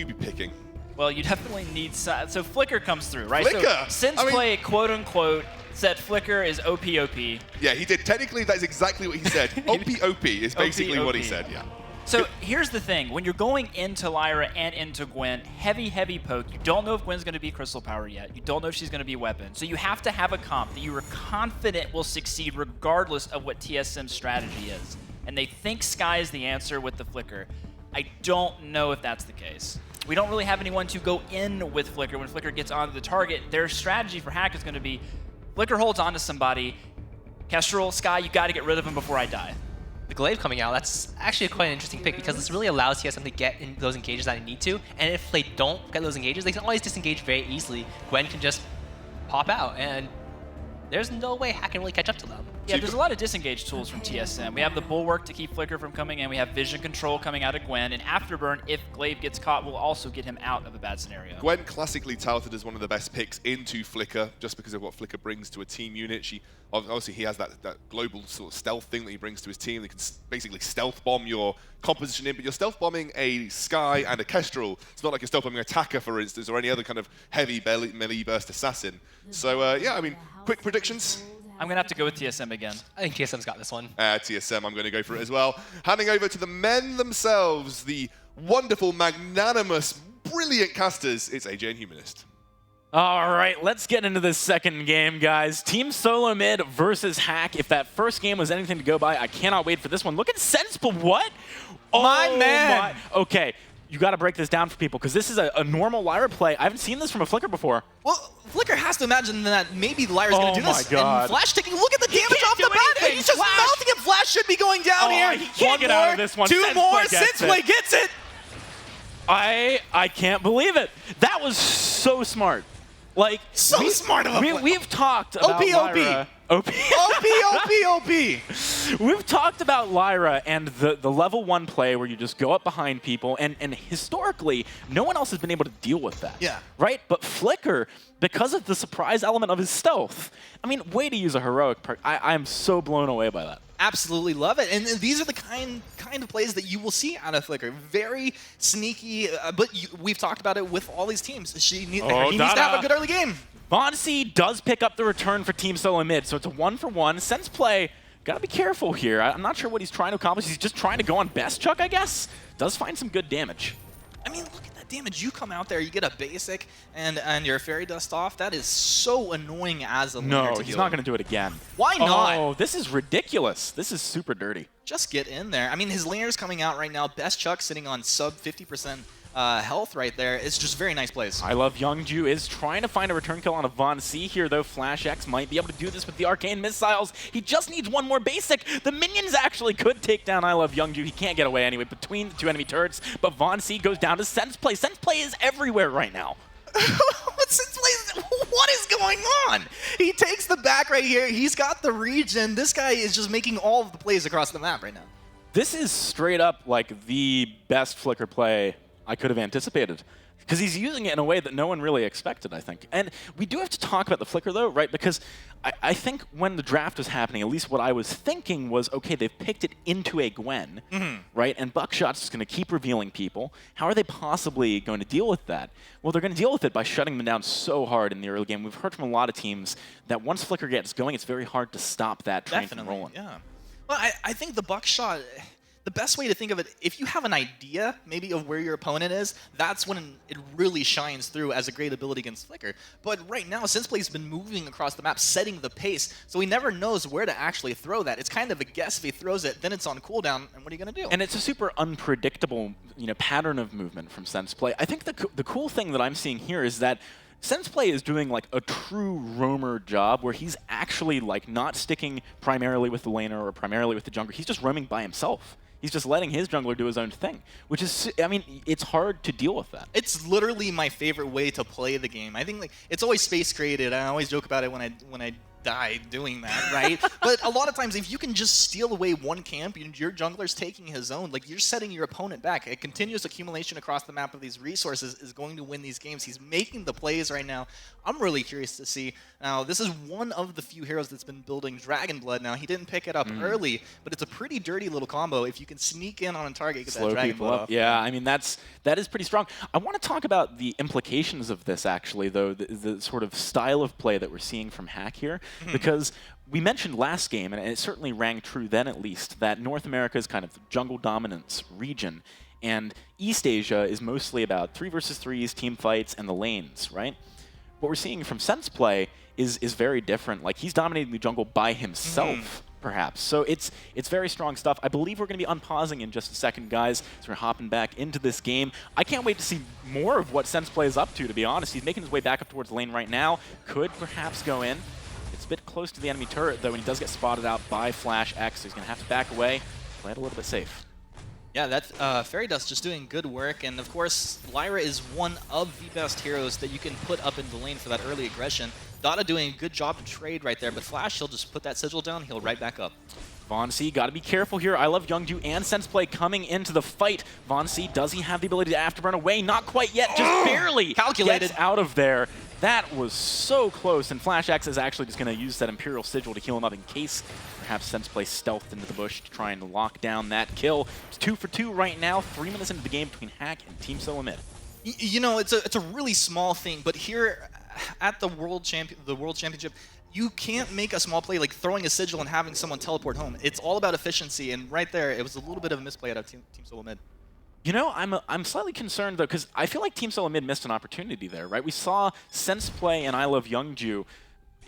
be picking? Well, you definitely need so Flicker comes through, right? Flicker! So since play, quote unquote, said Flicker is OP. Yeah, he did. Technically, that is exactly what he said. OP is basically what he said, yeah. So here's the thing. When you're going into Lyra and into Gwen, heavy poke, you don't know if Gwen's going to be Crystal Power yet. You don't know if she's going to be Weapon. So you have to have a comp that you are confident will succeed regardless of what TSM's strategy is. And they think Sky is the answer with the Flicker. I don't know if that's the case. We don't really have anyone to go in with Flicker when Flicker gets onto the target. Their strategy for Hack is going to be Flicker holds onto somebody. Kestrel, Sky, you got to get rid of him before I die. The Glaive coming out, that's actually quite an interesting pick because this really allows TSM to get in those engages that they need to. And if they don't get those engages, they can always disengage very easily. Gwen can just pop out, and there's no way Hack can really catch up to them. Yeah, there's a lot of disengage tools from TSM. We have the Bulwark to keep Flicker from coming in. We have Vision Control coming out of Gwen. And Afterburn, if Glaive gets caught, will also get him out of a bad scenario. Gwen classically touted as one of the best picks into Flicker, just because of what Flicker brings to a team unit. Obviously, he has that global sort of stealth thing that he brings to his team. They can basically stealth bomb your composition in, but you're stealth bombing a Sky and a Kestrel. It's not like you're stealth bombing an attacker, for instance, or any other kind of heavy melee burst assassin. So, yeah, I mean, quick predictions. I'm going to have to go with TSM again. I think TSM's got this one. TSM, I'm going to go for it as well. Handing over to the men themselves, the wonderful, magnanimous, brilliant casters. It's AJ and Humanist. All right, let's get into this second game, guys. Team Solo Mid versus Hack. If that first game was anything to go by, I cannot wait for this one. Look at Sensible. What? My man. Okay, you got to break this down for people, because this is a normal Lyra play. I haven't seen this from a Flicker before. Well, Flicker has to imagine that maybe Lyra's going to do this. Oh my God. And Flash taking a look at the damage can't off the do bat. anything. He's just Flash. melting it. Flash should be going down here. He can't One get more, out of this one. two more. Gets Sensplay it. gets it. I can't believe it. That was so smart. Like, So smart of a play. We've talked about Lyra. OP. OP. We've talked about Lyra and the level 1 play where you just go up behind people, and historically, no one else has been able to deal with that. Yeah. Right? But Flicker, because of the surprise element of his stealth, I mean, way to use a heroic perk. I am so blown away by that. Absolutely love it. And these are the kind of plays that you will see out of Flicker. Very sneaky, but we've talked about it with all these teams. He needs to have a good early game. Vonsy does pick up the return for Team Solo Mid, so it's a 1-for-1. Sense play, gotta be careful here. I'm not sure what he's trying to accomplish. He's just trying to go on best Chuck, I guess. Does find some good damage. I mean, look at that damage. You come out there, you get a basic, and your Fairy Dust off. That is so annoying as a laner No, to he's deal not with. going to do it again. Why not? Oh, this is ridiculous. This is super dirty. Just get in there. I mean, his laner's coming out right now. Best Chuck sitting on sub 50% health right there. It's just very nice plays. I Love Youngju is trying to find a return kill on a Von C here, though. Flash X might be able to do this with the Arcane Missiles. He just needs one more basic. The minions actually could take down I Love Youngju. He can't get away anyway between the two enemy turrets, but Von C goes down to Sense Play. Sense Play is everywhere right now. What is going on? He takes the back right here. He's got the region. This guy is just making all of the plays across the map right now. This is straight up like the best Flicker play I could have anticipated, because he's using it in a way that no one really expected, I think. And we do have to talk about the Flicker, though, right? Because I think when the draft was happening, at least what I was thinking was, okay, they've picked it into a Gwen, right? And Buckshot's just going to keep revealing people. How are they possibly going to deal with that? Well, they're going to deal with it by shutting them down so hard in the early game. We've heard from a lot of teams that once Flicker gets going, it's very hard to stop that train from rolling. Yeah. Well, I think the Buckshot, the best way to think of it, if you have an idea maybe of where your opponent is, that's when it really shines through as a great ability against Flicker. But right now, Sensplay's been moving across the map, setting the pace, so he never knows where to actually throw that. It's kind of a guess if he throws it, then it's on cooldown, and what are you going to do? And it's a super unpredictable, pattern of movement from Senseplay. I think the cool thing that I'm seeing here is that Senseplay is doing like a true roamer job where he's actually like not sticking primarily with the laner or primarily with the jungler. He's just roaming by himself. He's just letting his jungler do his own thing, which is, I mean, it's hard to deal with that. It's literally my favorite way to play the game. I think like it's always space created. I always joke about it when I die doing that, right? But a lot of times, if you can just steal away one camp, your jungler's taking his own, like you're setting your opponent back. A continuous accumulation across the map of these resources is going to win these games. He's making the plays right now. I'm really curious to see. Now, this is one of the few heroes that's been building Dragon Blood now. He didn't pick it up early, but it's a pretty dirty little combo. If you can sneak in on a target, get that Dragon Blood off. Yeah, I mean, that is pretty strong. I want to talk about the implications of this, actually, though, the sort of style of play that we're seeing from Hack here, because we mentioned last game, and it certainly rang true then at least, that North America is kind of the jungle dominance region, and East Asia is mostly about 3 versus 3s, team fights, and the lanes, right? What we're seeing from Sense play is very different. Like, he's dominating the jungle by himself, perhaps. So it's very strong stuff. I believe we're going to be unpausing in just a second, guys, so we're hopping back into this game. I can't wait to see more of what Sense play is up to be honest. He's making his way back up towards the lane right now. Could perhaps go in. It's a bit close to the enemy turret, though, and he does get spotted out by Flash X, so he's going to have to back away, play it a little bit safe. Yeah, that Fairy Dust just doing good work, and of course, Lyra is one of the best heroes that you can put up in the lane for that early aggression. Dada doing a good job to trade right there, but Flash, he'll just put that sigil down, he'll right back up. Von C, got to be careful here. I love Youngju and Senseplay coming into the fight. Von C, does he have the ability to afterburn away? Not quite yet, just barely calculated. Gets out of there. That was so close, and Flash X is actually just going to use that Imperial Sigil to heal him up in case perhaps Senseplay stealthed into the bush to try and lock down that kill. It's 2 for 2 right now, 3 minutes into the game between Hack and Team Solo-Mid. You know, it's a really small thing, but here at the World Championship, you can't make a small play like throwing a sigil and having someone teleport home. It's all about efficiency, and right there, it was a little bit of a misplay out of Team Solo-Mid. You know, I'm slightly concerned, though, because I feel like Team Solo-Mid missed an opportunity there, right? We saw Senseplay and I Love Youngju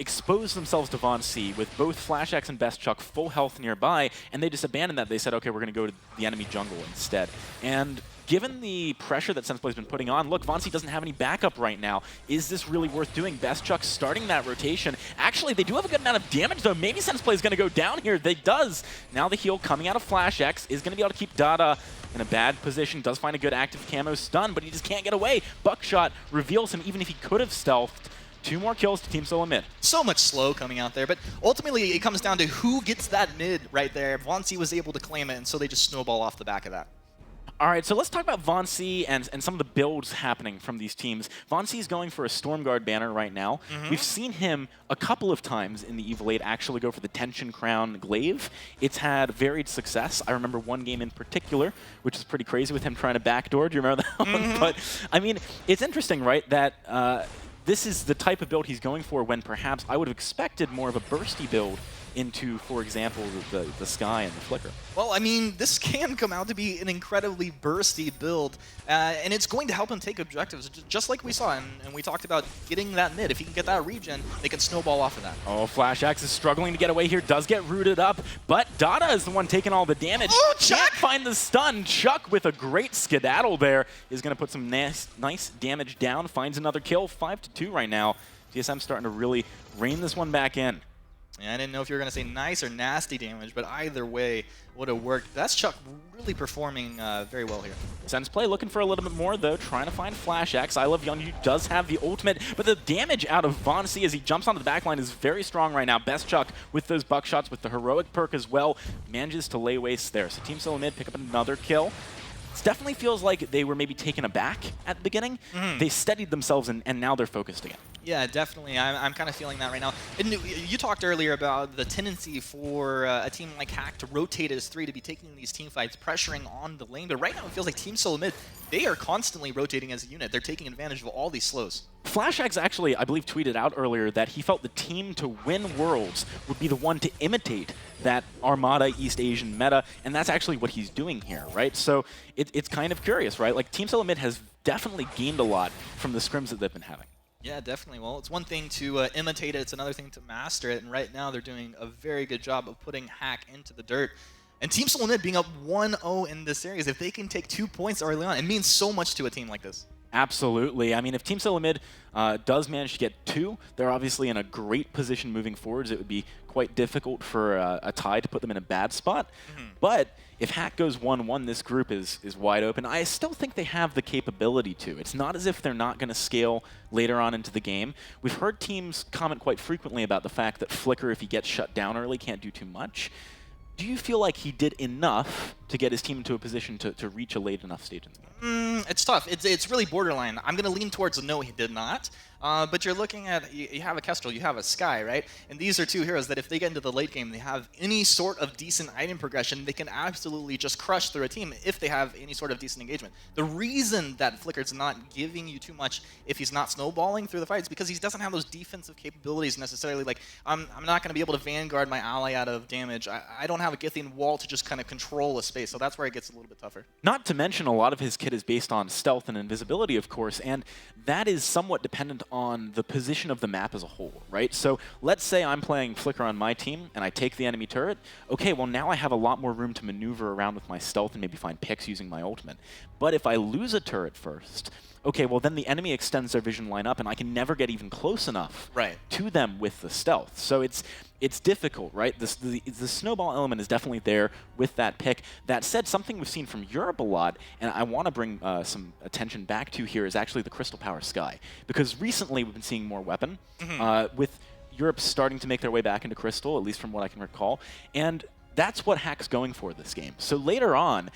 expose themselves to Von C with both Flash X and Best Chuck full health nearby, and they just abandoned that. They said, okay, we're going to go to the enemy jungle instead. And given the pressure that Senseplay's been putting on, look, Von C doesn't have any backup right now. Is this really worth doing? Best Chuck starting that rotation. Actually, they do have a good amount of damage, though. Maybe Senseplay's going to go down here. They does. Now the heal coming out of Flash X is going to be able to keep Dada in a bad position. Does find a good active camo stun, but he just can't get away. Buckshot reveals him even if he could have stealthed. 2 more kills to Team Solo-Mid. So much slow coming out there, but ultimately it comes down to who gets that mid right there. Von C was able to claim it, and so they just snowball off the back of that. All right, so let's talk about Von C and some of the builds happening from these teams. Von C is going for a Stormguard banner right now. We've seen him a couple of times in the Evil 8 actually go for the Tension Crown Glaive. It's had varied success. I remember one game in particular, which is pretty crazy with him trying to backdoor. Do you remember that one? But, I mean, it's interesting, right, that this is the type of build he's going for when perhaps I would have expected more of a bursty build into, for example, the Sky and the Flicker. Well, I mean, this can come out to be an incredibly bursty build, and it's going to help him take objectives, just like we saw, and we talked about getting that mid. If he can get that regen, they can snowball off of that. Oh, Flash X is struggling to get away here, does get rooted up, but Dada is the one taking all the damage. Oh, Chuck! Can't find the stun. Chuck with a great skedaddle there is going to put some nice damage down, finds another kill, 5-2 right now. TSM starting to really rein this one back in. Yeah, I didn't know if you were going to say nice or nasty damage, but either way would have worked. That's Chuck really performing very well here. Senseplay looking for a little bit more, though, trying to find Flash X. I Love Youngju does have the ultimate, but the damage out of Von C as he jumps onto the backline is very strong right now. Best Chuck with those buckshots with the heroic perk as well manages to lay waste there. So Team Solo-Mid pick up another kill. It definitely feels like they were maybe taken aback at the beginning. They steadied themselves, and now they're focused again. Yeah, definitely. I'm kind of feeling that right now. And you talked earlier about the tendency for a team like Hack to rotate as 3 to be taking these team fights, pressuring on the lane. But right now it feels like Team Solo-Mid, they are constantly rotating as a unit. They're taking advantage of all these slows. Flash X actually, I believe, tweeted out earlier that he felt the team to win Worlds would be the one to imitate that Armada East Asian meta, and that's actually what he's doing here, right? So it's kind of curious, right? Like, Team Solo-Mid has definitely gained a lot from the scrims that they've been having. Yeah, definitely. Well, it's one thing to imitate it, it's another thing to master it, and right now they're doing a very good job of putting Hack into the dirt. And Team Solo-Mid being up 1-0 in this series, if they can take 2 points early on, it means so much to a team like this. Absolutely. I mean, if Team Solo-Mid does manage to get 2, they're obviously in a great position moving forwards. It would be quite difficult for a tie to put them in a bad spot. But if Hack goes 1-1, this group is wide open. I still think they have the capability to. It's not as if they're not going to scale later on into the game. We've heard teams comment quite frequently about the fact that Flicker, if he gets shut down early, can't do too much. Do you feel like he did enough to get his team into a position to reach a late enough stage in the game? It's tough. It's really borderline. I'm going to lean towards no, he did not. But you're looking at, you have a Kestrel, you have a Sky, right? And these are 2 heroes that if they get into the late game, they have any sort of decent item progression, they can absolutely just crush through a team if they have any sort of decent engagement. The reason that Flicker's not giving you too much if he's not snowballing through the fight is because he doesn't have those defensive capabilities necessarily. Like, I'm not going to be able to Vanguard my ally out of damage. I don't have a Githian wall to just kind of control a space, so that's where it gets a little bit tougher. Not to mention, a lot of his kit is based on stealth and invisibility, of course, and that is somewhat dependent on the position of the map as a whole, right? So let's say I'm playing Flicker on my team and I take the enemy turret. Okay, well now I have a lot more room to maneuver around with my stealth and maybe find picks using my ultimate. But if I lose a turret first, okay, well then the enemy extends their vision line up and I can never get even close enough to them with the stealth. So it's it's difficult, right? The snowball element is definitely there with that pick. That said, something we've seen from Europe a lot, and I want to bring some attention back to here, is actually the Crystal Power Sky. Because recently we've been seeing more weapon, with Europe starting to make their way back into Crystal, at least from what I can recall. And that's what Hack's going for this game. So later on,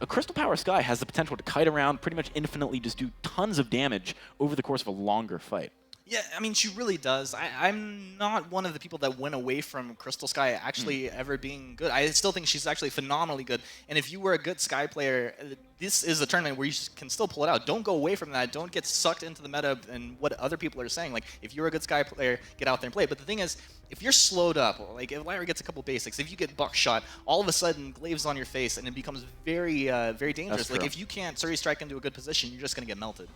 a Crystal Power Sky has the potential to kite around, pretty much infinitely just do tons of damage over the course of a longer fight. Yeah, I mean, she really does. I'm not one of the people that went away from Crystal Sky actually ever being good. I still think she's actually phenomenally good. And if you were a good Sky player, this is a tournament where you can still pull it out. Don't go away from that. Don't get sucked into the meta and what other people are saying. Like, if you're a good Sky player, get out there and play. But the thing is, if you're slowed up, like if Lyra gets a couple basics, if you get buckshot, all of a sudden Glaive's on your face and it becomes very, very dangerous. Like, if you can't Surrey strike into a good position, you're just going to get melted.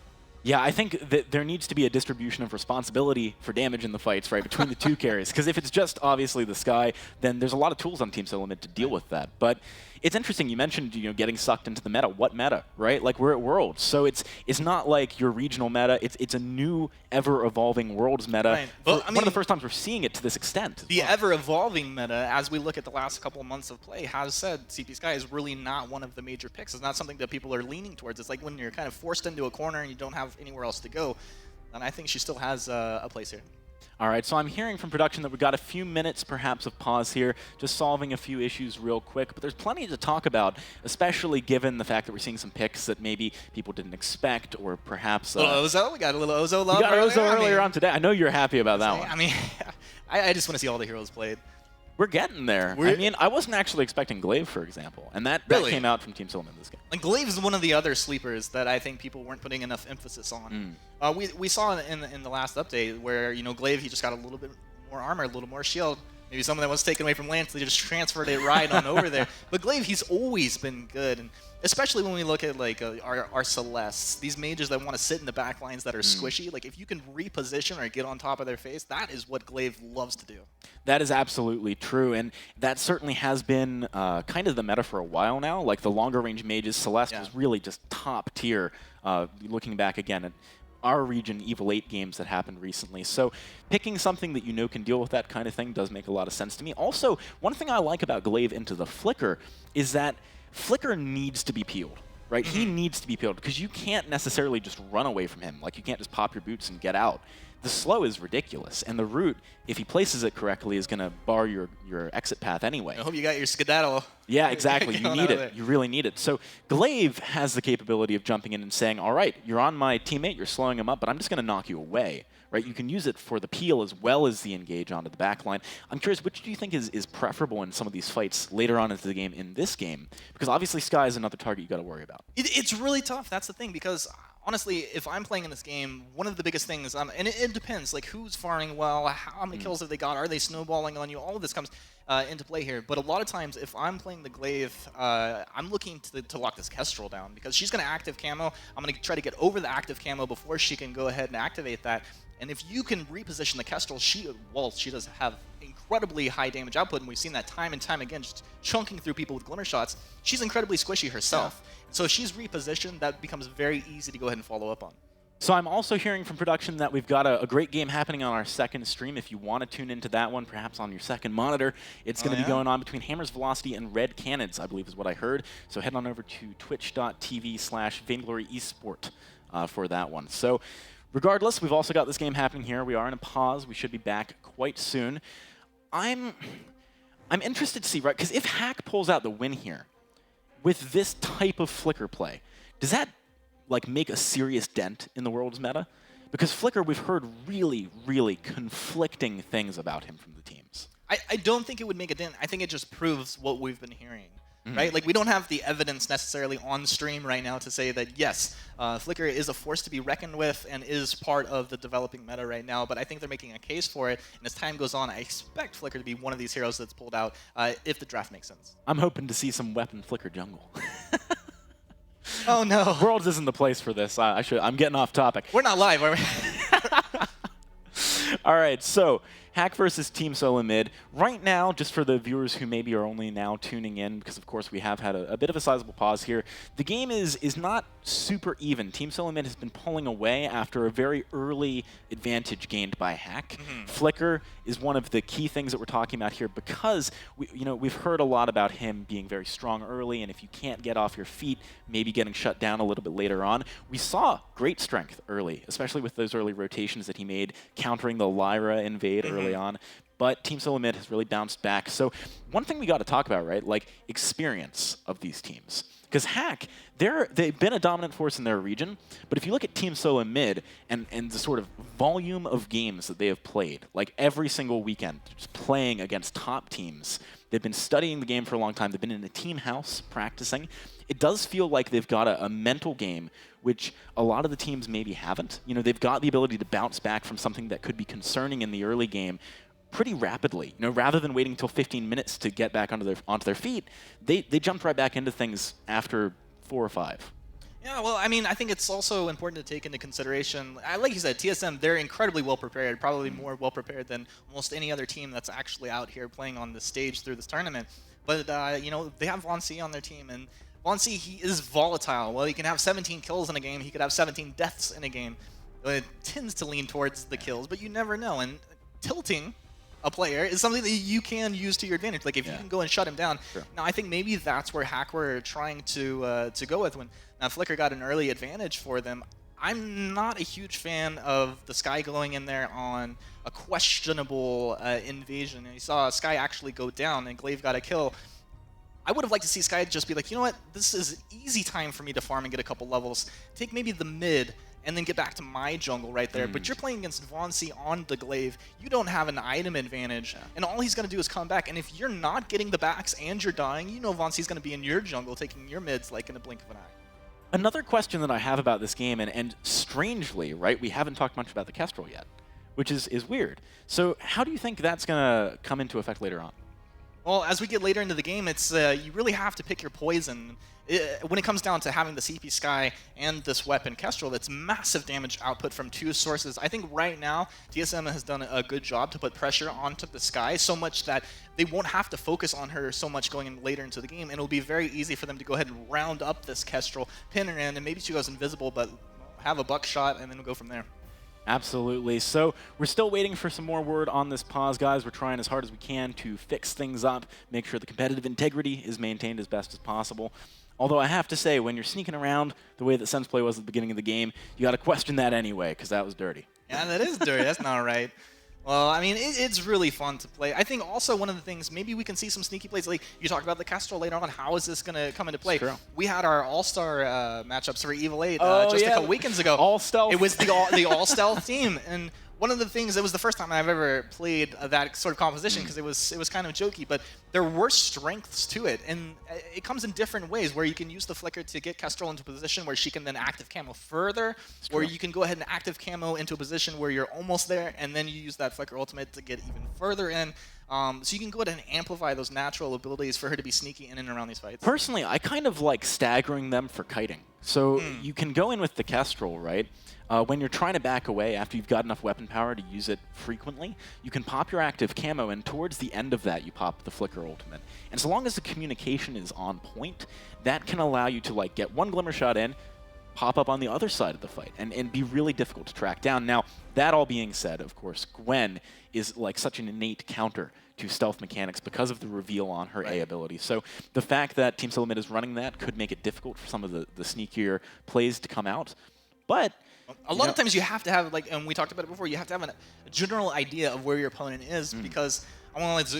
Yeah, I think that there needs to be a distribution of responsibility for damage in the fights, right, between the two carries. Because if it's just obviously the Sky, then there's a lot of tools on Team Element to deal with that. But it's interesting. You mentioned, getting sucked into the meta. What meta, right? Like, we're at Worlds, so it's not like your regional meta. It's a new, ever-evolving Worlds meta. Right. Well, I mean, one of the first times we're seeing it to this extent. The ever-evolving meta, as we look at the last couple of months of play, has said CP Sky is really not one of the major picks. It's not something that people are leaning towards. It's like when you're kind of forced into a corner and you don't have anywhere else to go. And I think she still has a place here. All right, so I'm hearing from production that we've got a few minutes perhaps of pause here, just solving a few issues real quick, but there's plenty to talk about, especially given the fact that we're seeing some picks that maybe people didn't expect, or perhaps... Ozo, we got a little Ozo love. We got Ozo earlier on today. I know you're happy about that one. I mean, I just want to see all the heroes played. We're getting there. I mean, I wasn't actually expecting Glaive, for example, and that came out from Team Element this game. Like, Glaive is one of the other sleepers that I think people weren't putting enough emphasis on. We saw in the last update where, Glaive, he just got a little bit more armor, a little more shield. Maybe something that was taken away from Lance, they just transferred it right on over there. But Glaive, he's always been good, and especially when we look at like our Celestes, these mages that want to sit in the back lines that are squishy. Like, if you can reposition or get on top of their face, that is what Glaive loves to do. That is absolutely true, and that certainly has been kind of the meta for a while now. Like, the longer range mages, Celeste was really just top tier. Looking back again at our region Evil 8 games that happened recently. So picking something that can deal with that kind of thing does make a lot of sense to me. Also, one thing I like about Glaive into the Flicker is that Flicker needs to be peeled, right? He needs to be peeled because you can't necessarily just run away from him. Like, you can't just pop your boots and get out. The slow is ridiculous, and the root, if he places it correctly, is going to bar your exit path anyway. I hope you got your skedaddle. Yeah, exactly. You need it. You really need it. So Glaive has the capability of jumping in and saying, all right, you're on my teammate, you're slowing him up, but I'm just going to knock you away. Right? You can use it for the peel as well as the engage onto the backline. I'm curious, which do you think is preferable in some of these fights later on into the game in this game? Because obviously Sky is another target you got to worry about. It's really tough. That's the thing, because honestly, if I'm playing in this game, one of the biggest things, and it depends, like, who's farming well, how many kills have they got, are they snowballing on you, all of this comes into play here. But a lot of times, if I'm playing the Glaive, I'm looking to lock this Kestrel down, because she's going to active camo. I'm going to try to get over the active camo before she can go ahead and activate that. And if you can reposition the Kestrel, she does have incredibly high damage output, and we've seen that time and time again, just chunking through people with glimmer shots. She's incredibly squishy herself. Yeah. So if she's repositioned, that becomes very easy to go ahead and follow up on. So I'm also hearing from production that we've got a great game happening on our second stream. If you want to tune into that one, perhaps on your second monitor, it's going to be going on between Hammers Velocity and Red Cannons, I believe is what I heard. So head on over to twitch.tv/Vainglory Esport for that one. So regardless, we've also got this game happening here. We are in a pause. We should be back quite soon. I'm interested to see, right? Because if Hack pulls out the win here with this type of Flicker play, does that like make a serious dent in the World's meta? Because Flicker, we've heard really, really conflicting things about him from the teams. I don't think it would make a dent. I think it just proves what we've been hearing. Right? Like, we don't have the evidence necessarily on stream right now to say that, yes, Flicker is a force to be reckoned with and is part of the developing meta right now, but I think they're making a case for it, and as time goes on, I expect Flicker to be one of these heroes that's pulled out if the draft makes sense. I'm hoping to see some weapon Flicker jungle. Oh, no. Worlds isn't the place for this. I'm getting off topic. We're not live, are we? All right, so Hack versus Team Solo Mid. Right now, just for the viewers who maybe are only now tuning in, because of course we have had a bit of a sizable pause here, the game is not super even. Team Solo Mid has been pulling away after a very early advantage gained by Hack. Flicker is one of the key things that we're talking about here because we've heard a lot about him being very strong early, and if you can't get off your feet, maybe getting shut down a little bit later on. We saw great strength early, especially with those early rotations that he made, countering the Lyra invade early on. But Team Solo Mid has really bounced back. So one thing we got to talk about, right, like experience of these teams. Because Hack, they've been a dominant force in their region, but if you look at Team Solo Mid and the sort of volume of games that they have played, like every single weekend, just playing against top teams, they've been studying the game for a long time, they've been in a team house practicing. It does feel like they've got a mental game, which a lot of the teams maybe haven't. They've got the ability to bounce back from something that could be concerning in the early game pretty rapidly. Rather than waiting until 15 minutes to get back onto their feet, they jumped right back into things after 4 or 5. Yeah, well, I mean, I think it's also important to take into consideration, like you said, TSM, they're incredibly well prepared, probably more well prepared than almost any other team that's actually out here playing on the stage through this tournament. But, they have Vainglory on their team, and Vainglory, he is volatile. Well, he can have 17 kills in a game, he could have 17 deaths in a game. It tends to lean towards the kills, but you never know. And tilting a player is something that you can use to your advantage. Like if you can go and shut him down. Sure. Now I think maybe that's where Hack were trying to go with when now Flicker got an early advantage for them. I'm not a huge fan of the Sky going in there on a questionable invasion. And you saw Sky actually go down and Glaive got a kill. I would have liked to see Sky just be like, you know what, this is easy time for me to farm and get a couple levels. Take maybe the mid and then get back to my jungle right there. But you're playing against Vainglory on the Glaive. You don't have an item advantage, and all he's going to do is come back. And if you're not getting the backs and you're dying, you know Vainglory's going to be in your jungle taking your mids like in a blink of an eye. Another question that I have about this game, and strangely, right, we haven't talked much about the Kestrel yet, which is weird. So how do you think that's going to come into effect later on? Well, as we get later into the game, it's you really have to pick your poison. When it comes down to having the CP Sky and this weapon Kestrel, that's massive damage output from 2 sources. I think right now, TSM has done a good job to put pressure onto the Sky, so much that they won't have to focus on her so much going in later into the game, and it'll be very easy for them to go ahead and round up this Kestrel, pin her in, and maybe she goes invisible, but have a buckshot, and then we'll go from there. Absolutely. So we're still waiting for some more word on this pause, guys. We're trying as hard as we can to fix things up, make sure the competitive integrity is maintained as best as possible. Although I have to say, when you're sneaking around the way that Sensplay was at the beginning of the game, you got to question that anyway, because that was dirty. Yeah, that is dirty. That's not right. Well, I mean, it's really fun to play. I think also one of the things, maybe we can see some sneaky plays. Like you talked about the Kestrel later on. How is this going to come into play? True. We had our all-star matchups for Evil 8 Oh, just yeah. a couple weekends ago. All stealth. It was the all-stealth team. And one of the things, it was the first time I've ever played that sort of composition because it was kind of jokey, but there were strengths to it, and it comes in different ways where you can use the Flicker to get Kestrel into a position where she can then active camo further, or you can go ahead and active camo into a position where you're almost there, and then you use that Flicker ultimate to get even further in. So you can go ahead and amplify those natural abilities for her to be sneaky in and around these fights. Personally, I kind of like staggering them for kiting. So you can go in with the Kestrel, right? When you're trying to back away after you've got enough weapon power to use it frequently, you can pop your active camo, and towards the end of that, you pop the Flicker ultimate. And so long as the communication is on point, that can allow you to like get one Glimmer shot in, pop up on the other side of the fight, and be really difficult to track down. Now, that all being said, of course, Gwen is like such an innate counter to stealth mechanics because of the reveal on her A ability. So the fact that Team Solo Mid is running that could make it difficult for some of the sneakier plays to come out. But a lot of times you have to have, like, and we talked about it before, you have to have a general idea of where your opponent is because,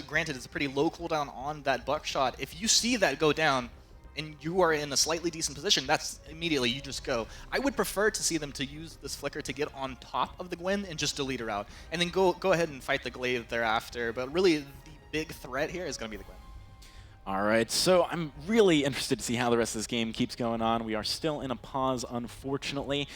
granted, it's a pretty low cooldown on that buckshot. If you see that go down and you are in a slightly decent position, that's immediately you just go. I would prefer to see them to use this Flicker to get on top of the Gwen and just delete her out, and then go ahead and fight the Glaive thereafter. But really, the big threat here is going to be the Gwen. all right, so I'm really interested to see how the rest of this game keeps going on. We are still in a pause, unfortunately.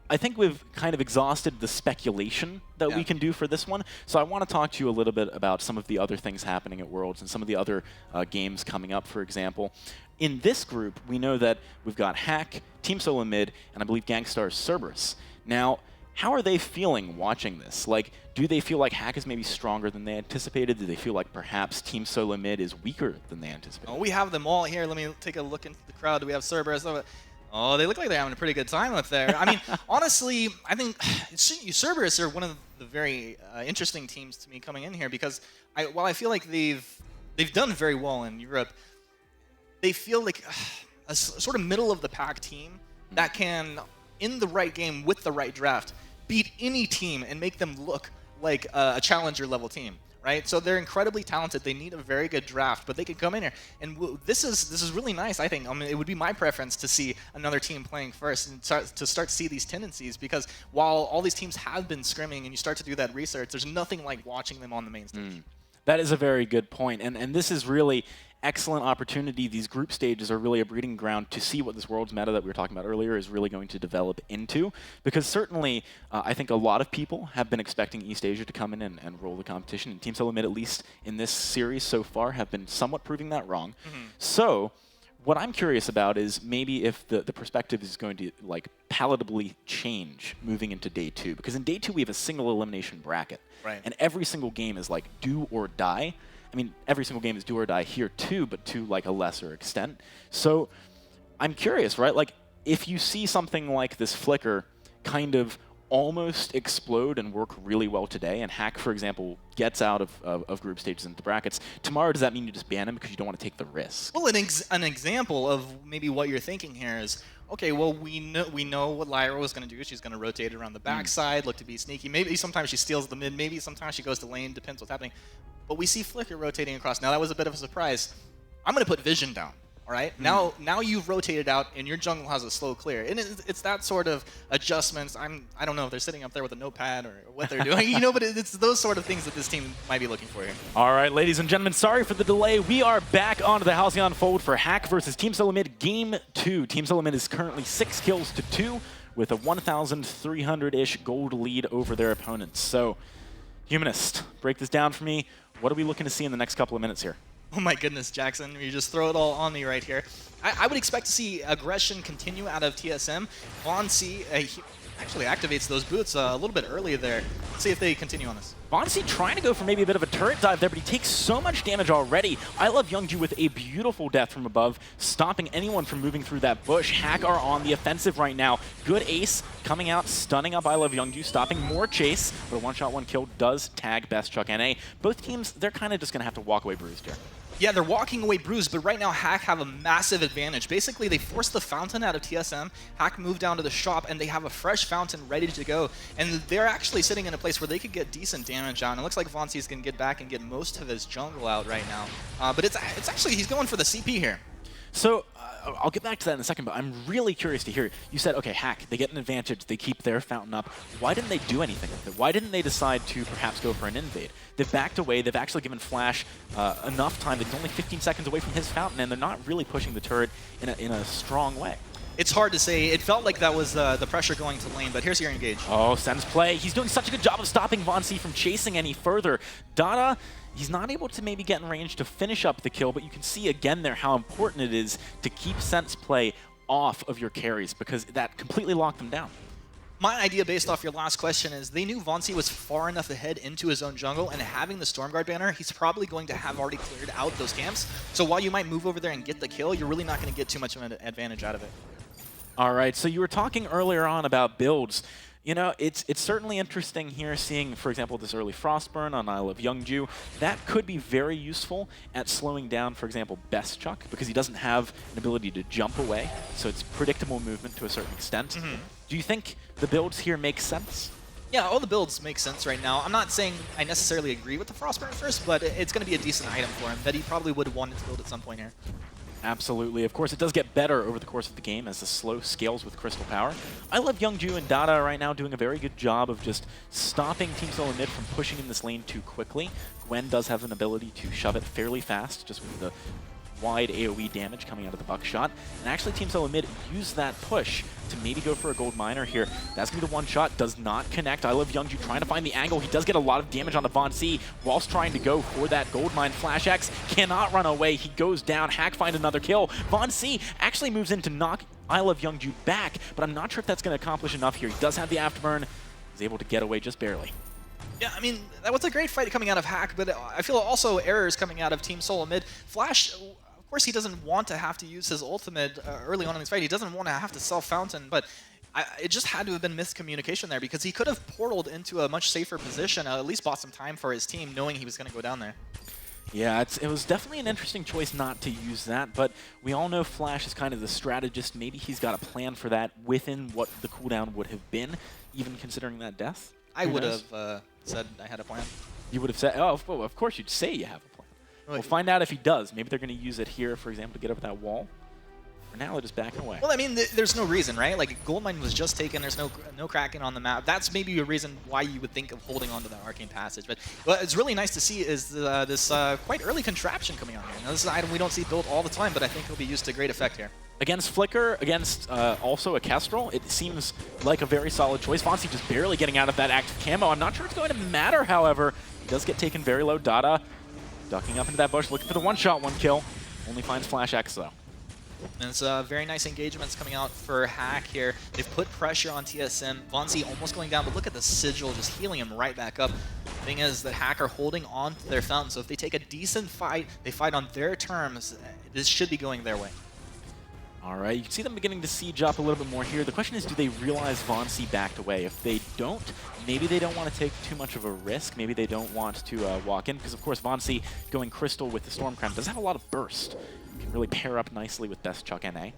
I think we've kind of exhausted the speculation that we can do for this one. So I want to talk to you a little bit about some of the other things happening at Worlds and some of the other games coming up, for example. In this group, we know that we've got Hack, Team Solo Mid, and I believe Gangstar's Cerberus. Now, How are they feeling watching this? Like, do they feel like Hack is maybe stronger than they anticipated? Do they feel like perhaps Team Solo Mid is weaker than they anticipated? Oh, we have them all here. Let me take a look into the crowd. Do we have Cerberus? Oh, they look like they're having a pretty good time up there. I mean, honestly, I think Cerberus are one of the very interesting teams to me coming in here because while I feel like they've done very well in Europe, they feel like a sort of middle-of-the-pack team that can, in the right game with the right draft, beat any team and make them look like a challenger-level team, right? So they're incredibly talented. They need a very good draft, but they could come in here. And this is really nice, I think. I mean, it would be my preference to see another team playing first and start to see these tendencies because while all these teams have been scrimming and you start to do that research, there's nothing like watching them on the main stage. That is a very good point. And this is really excellent opportunity. These group stages are really a breeding ground to see what this world's meta that we were talking about earlier is really going to develop into. Because certainly, I think a lot of people have been expecting East Asia to come in and roll the competition. And Team Solo Mid, at least in this series so far, have been somewhat proving that wrong. So what I'm curious about is maybe if the perspective is going to like palatably change moving into day 2. Because in day 2, we have a single elimination bracket. Right. And every single game is like do or die. I mean, every single game is do or die here too, but to like a lesser extent. So I'm curious, right? Like if you see something like this Flicker kind of almost explode and work really well today, and Hack, for example, gets out of group stages into brackets, tomorrow does that mean you just ban him because you don't want to take the risk? Well, an example of maybe what you're thinking here is, okay, well, we know what Lyra was going to do. She's going to rotate around the backside, look to be sneaky. Maybe sometimes she steals the mid. Maybe sometimes she goes to lane. Depends what's happening. But we see Flicker rotating across. Now, that was a bit of a surprise. I'm going to put Vision down, all right? Now you've rotated out, and your jungle has a slow clear. And it's that sort of adjustments. I don't know if they're sitting up there with a notepad or what they're doing, but it's those sort of things that this team might be looking for here. All right, ladies and gentlemen, sorry for the delay. We are back onto the Halcyon Fold for Hack versus Team Solo Mid Game 2. Team Solo Mid is currently 6 kills to 2 with a 1,300-ish gold lead over their opponents. So, Humanist, break this down for me. What are we looking to see in the next couple of minutes here? Oh my goodness, Jackson, you just throw it all on me right here. I would expect to see aggression continue out of TSM. Von C actually activates those boots a little bit early there. Let's see if they continue on this. Von C trying to go for maybe a bit of a turret dive there, but he takes so much damage already. I love Youngju with a beautiful death from above, stopping anyone from moving through that bush. Hack are on the offensive right now. Good ace coming out, stunning up I Love Youngju, stopping more chase, but a one-shot, one kill does tag Best Chuck NA. Both teams, they're kind of just going to have to walk away bruised here. Yeah, they're walking away bruised, but right now Hack have a massive advantage. Basically, they forced the fountain out of TSM. Hack moved down to the shop, and they have a fresh fountain ready to go. And they're actually sitting in a place where they could get decent damage out. And it looks like Von C is going to get back and get most of his jungle out right now. But it's actually, he's going for the CP here. So, I'll get back to that in a second, but I'm really curious to hear. You said, okay, Hack, they get an advantage, they keep their fountain up. Why didn't they do anything with it? Why didn't they decide to perhaps go for an invade? They've backed away, they've actually given Flash enough time that he's only 15 seconds away from his fountain, and they're not really pushing the turret in a strong way. It's hard to say. It felt like that was the pressure going to lane, but here's your engage. Oh, Sen's play. He's doing such a good job of stopping Von C from chasing any further. Dada, he's not able to maybe get in range to finish up the kill, but you can see again there how important it is to keep Sen's play off of your carries because that completely locked them down. My idea based off your last question is they knew Von C was far enough ahead into his own jungle, and having the Stormguard banner, he's probably going to have already cleared out those camps. So while you might move over there and get the kill, you're really not going to get too much of an advantage out of it. All right, so you were talking earlier on about builds. You know, it's certainly interesting here seeing, for example, this early Frostburn on I Love Youngju. That could be very useful at slowing down, for example, Best Chuck, because he doesn't have an ability to jump away, so it's predictable movement to a certain extent. Do you think the builds here make sense? Yeah, all the builds make sense right now. I'm not saying I necessarily agree with the Frostburn first, but it's going to be a decent item for him that he probably would have wanted to build at some point here. Absolutely. Of course, it does get better over the course of the game as the slow scales with Crystal Power. I love Youngju and Dada right now doing a very good job of just stopping Team Solo Mid from pushing in this lane too quickly. Gwen does have an ability to shove it fairly fast, just with the wide AoE damage coming out of the buckshot. And actually, Team Solo Mid used that push to maybe go for a gold miner here. That's going to be the one shot. Does not connect. I Love Youngju trying to find the angle. He does get a lot of damage onto Von C whilst trying to go for that gold mine. Flash X cannot run away. He goes down. Hack find another kill. Von C actually moves in to knock I Love Youngju back, but I'm not sure if that's going to accomplish enough here. He does have the afterburn. is able to get away just barely. Yeah, I mean, that was a great fight coming out of Hack, but I feel also errors coming out of Team Solo Mid. Flash, of course, he doesn't want to have to use his ultimate early on in this fight. He doesn't want to have to self-fountain, but it just had to have been miscommunication there because he could have portaled into a much safer position, at least bought some time for his team, knowing he was going to go down there. Yeah, it was definitely an interesting choice not to use that, but we all know Flash is kind of the strategist. Maybe he's got a plan for that within what the cooldown would have been, even considering that death. I would have said I had a plan. You would have said, oh, of course you'd say you have a plan. We'll find out if he does. Maybe they're going to use it here, for example, to get over that wall. For now, they're just backing away. Well, I mean, there's no reason, right? Like, Goldmine was just taken. There's no Kraken on the map. That's maybe a reason why you would think of holding on to that Arcane Passage. But what it's really nice to see is this quite early contraption coming on here. Now, this is an item we don't see built all the time, but I think it'll be used to great effect here. Against Flicker, against also a Kestrel, it seems like a very solid choice. Fonzie just barely getting out of that active camo. I'm not sure it's going to matter, however. He does get taken very low. Dada ducking up into that bush, looking for the one-shot, one kill. Only finds Flash X, though. And it's very nice engagements coming out for Hack here. They've put pressure on TSM. Vonzi almost going down, but look at the Sigil just healing him right back up. The thing is that Hack are holding on to their fountain, so if they take a decent fight, they fight on their terms, this should be going their way. All right, you can see them beginning to siege up a little bit more here. The question is, do they realize Vonzi backed away? If they don't, maybe they don't want to take too much of a risk. Maybe they don't want to walk in, because of course Vonzi going Crystal with the Stormcrown does have a lot of burst. Can really pair up nicely with Best Chuck NA.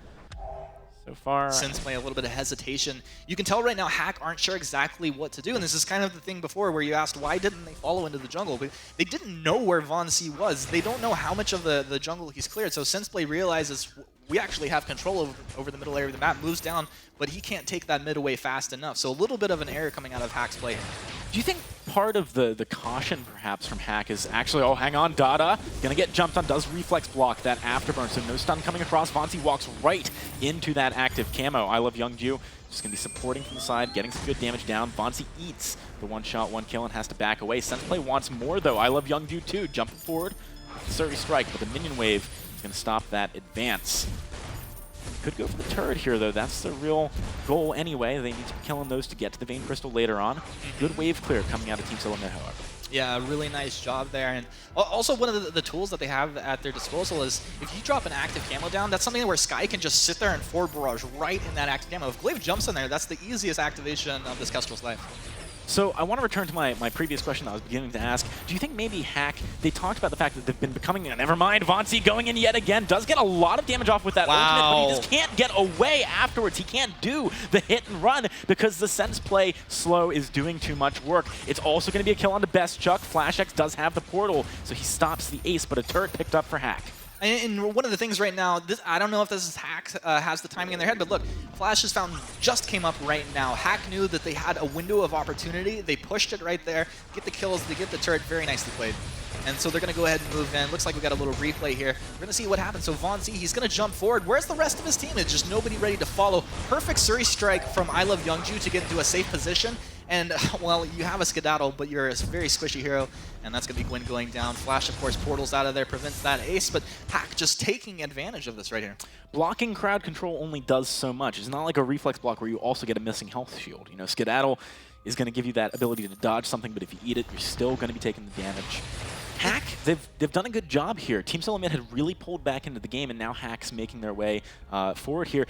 So far, Sensei, a little bit of hesitation. You can tell right now Hack aren't sure exactly what to do, and this is kind of the thing before where you asked why didn't they follow into the jungle, but they didn't know where Vonzi was. They don't know how much of the jungle he's cleared, so Sensei realizes we actually have control over the middle area of the map, moves down, but he can't take that mid away fast enough. So a little bit of an error coming out of Hack's play here. Do you think part of the caution perhaps from Hack is actually, oh, hang on, Dada, gonna get jumped on, does reflex block that afterburn, so no stun coming across. Vonzi walks right into that active camo. I Love Youngju just gonna be supporting from the side, getting some good damage down. Vonzi eats the one-shot, one kill, and has to back away. Sensei wants more though. I Love Youngju too, jumping forward with the Survey Strike, but the minion wave is gonna stop that advance. Could go for the turret here, though. That's the real goal anyway. They need to be killing those to get to the Vein Crystal later on. Good wave clear coming out of Team Solo Mid, however. Yeah, really nice job there. And also one of the tools that they have at their disposal is if you drop an active camo down, that's something where Sky can just sit there and forward barrage right in that active camo. If Glaive jumps in there, that's the easiest activation of this Kestrel's life. So I want to return to my previous question I was beginning to ask. Do you think maybe Hack, they talked about the fact that they've been becoming, never mind, Vonzi going in yet again, does get a lot of damage off with that ultimate, but he just can't get away afterwards. He can't do the hit and run because the Sense play slow is doing too much work. It's also going to be a kill on the Best Chuck. Flash X does have the portal, so he stops the ace, but a turret picked up for Hack. And one of the things right now, I don't know if this is Hack has the timing in their head, but look, Flash's fountain just came up right now. Hack knew that they had a window of opportunity. They pushed it right there, get the kills, they get the turret, very nicely played. And so they're going to go ahead and move in. Looks like we got a little replay here. We're going to see what happens. So Vonzi, he's going to jump forward. Where's the rest of his team? It's just nobody ready to follow. Perfect Suri strike from I Love Youngju to get into a safe position. And, well, you have a skedaddle, but you're a very squishy hero, and that's going to be Gwyn going down. Flash, of course, portals out of there, prevents that ace, but Hack just taking advantage of this right here. Blocking crowd control only does so much. It's not like a reflex block where you also get a missing health shield. You know, skedaddle is going to give you that ability to dodge something, but if you eat it, you're still going to be taking the damage. Hack, they've done a good job here. Team Solo Mid had really pulled back into the game, and now Hack's making their way forward here.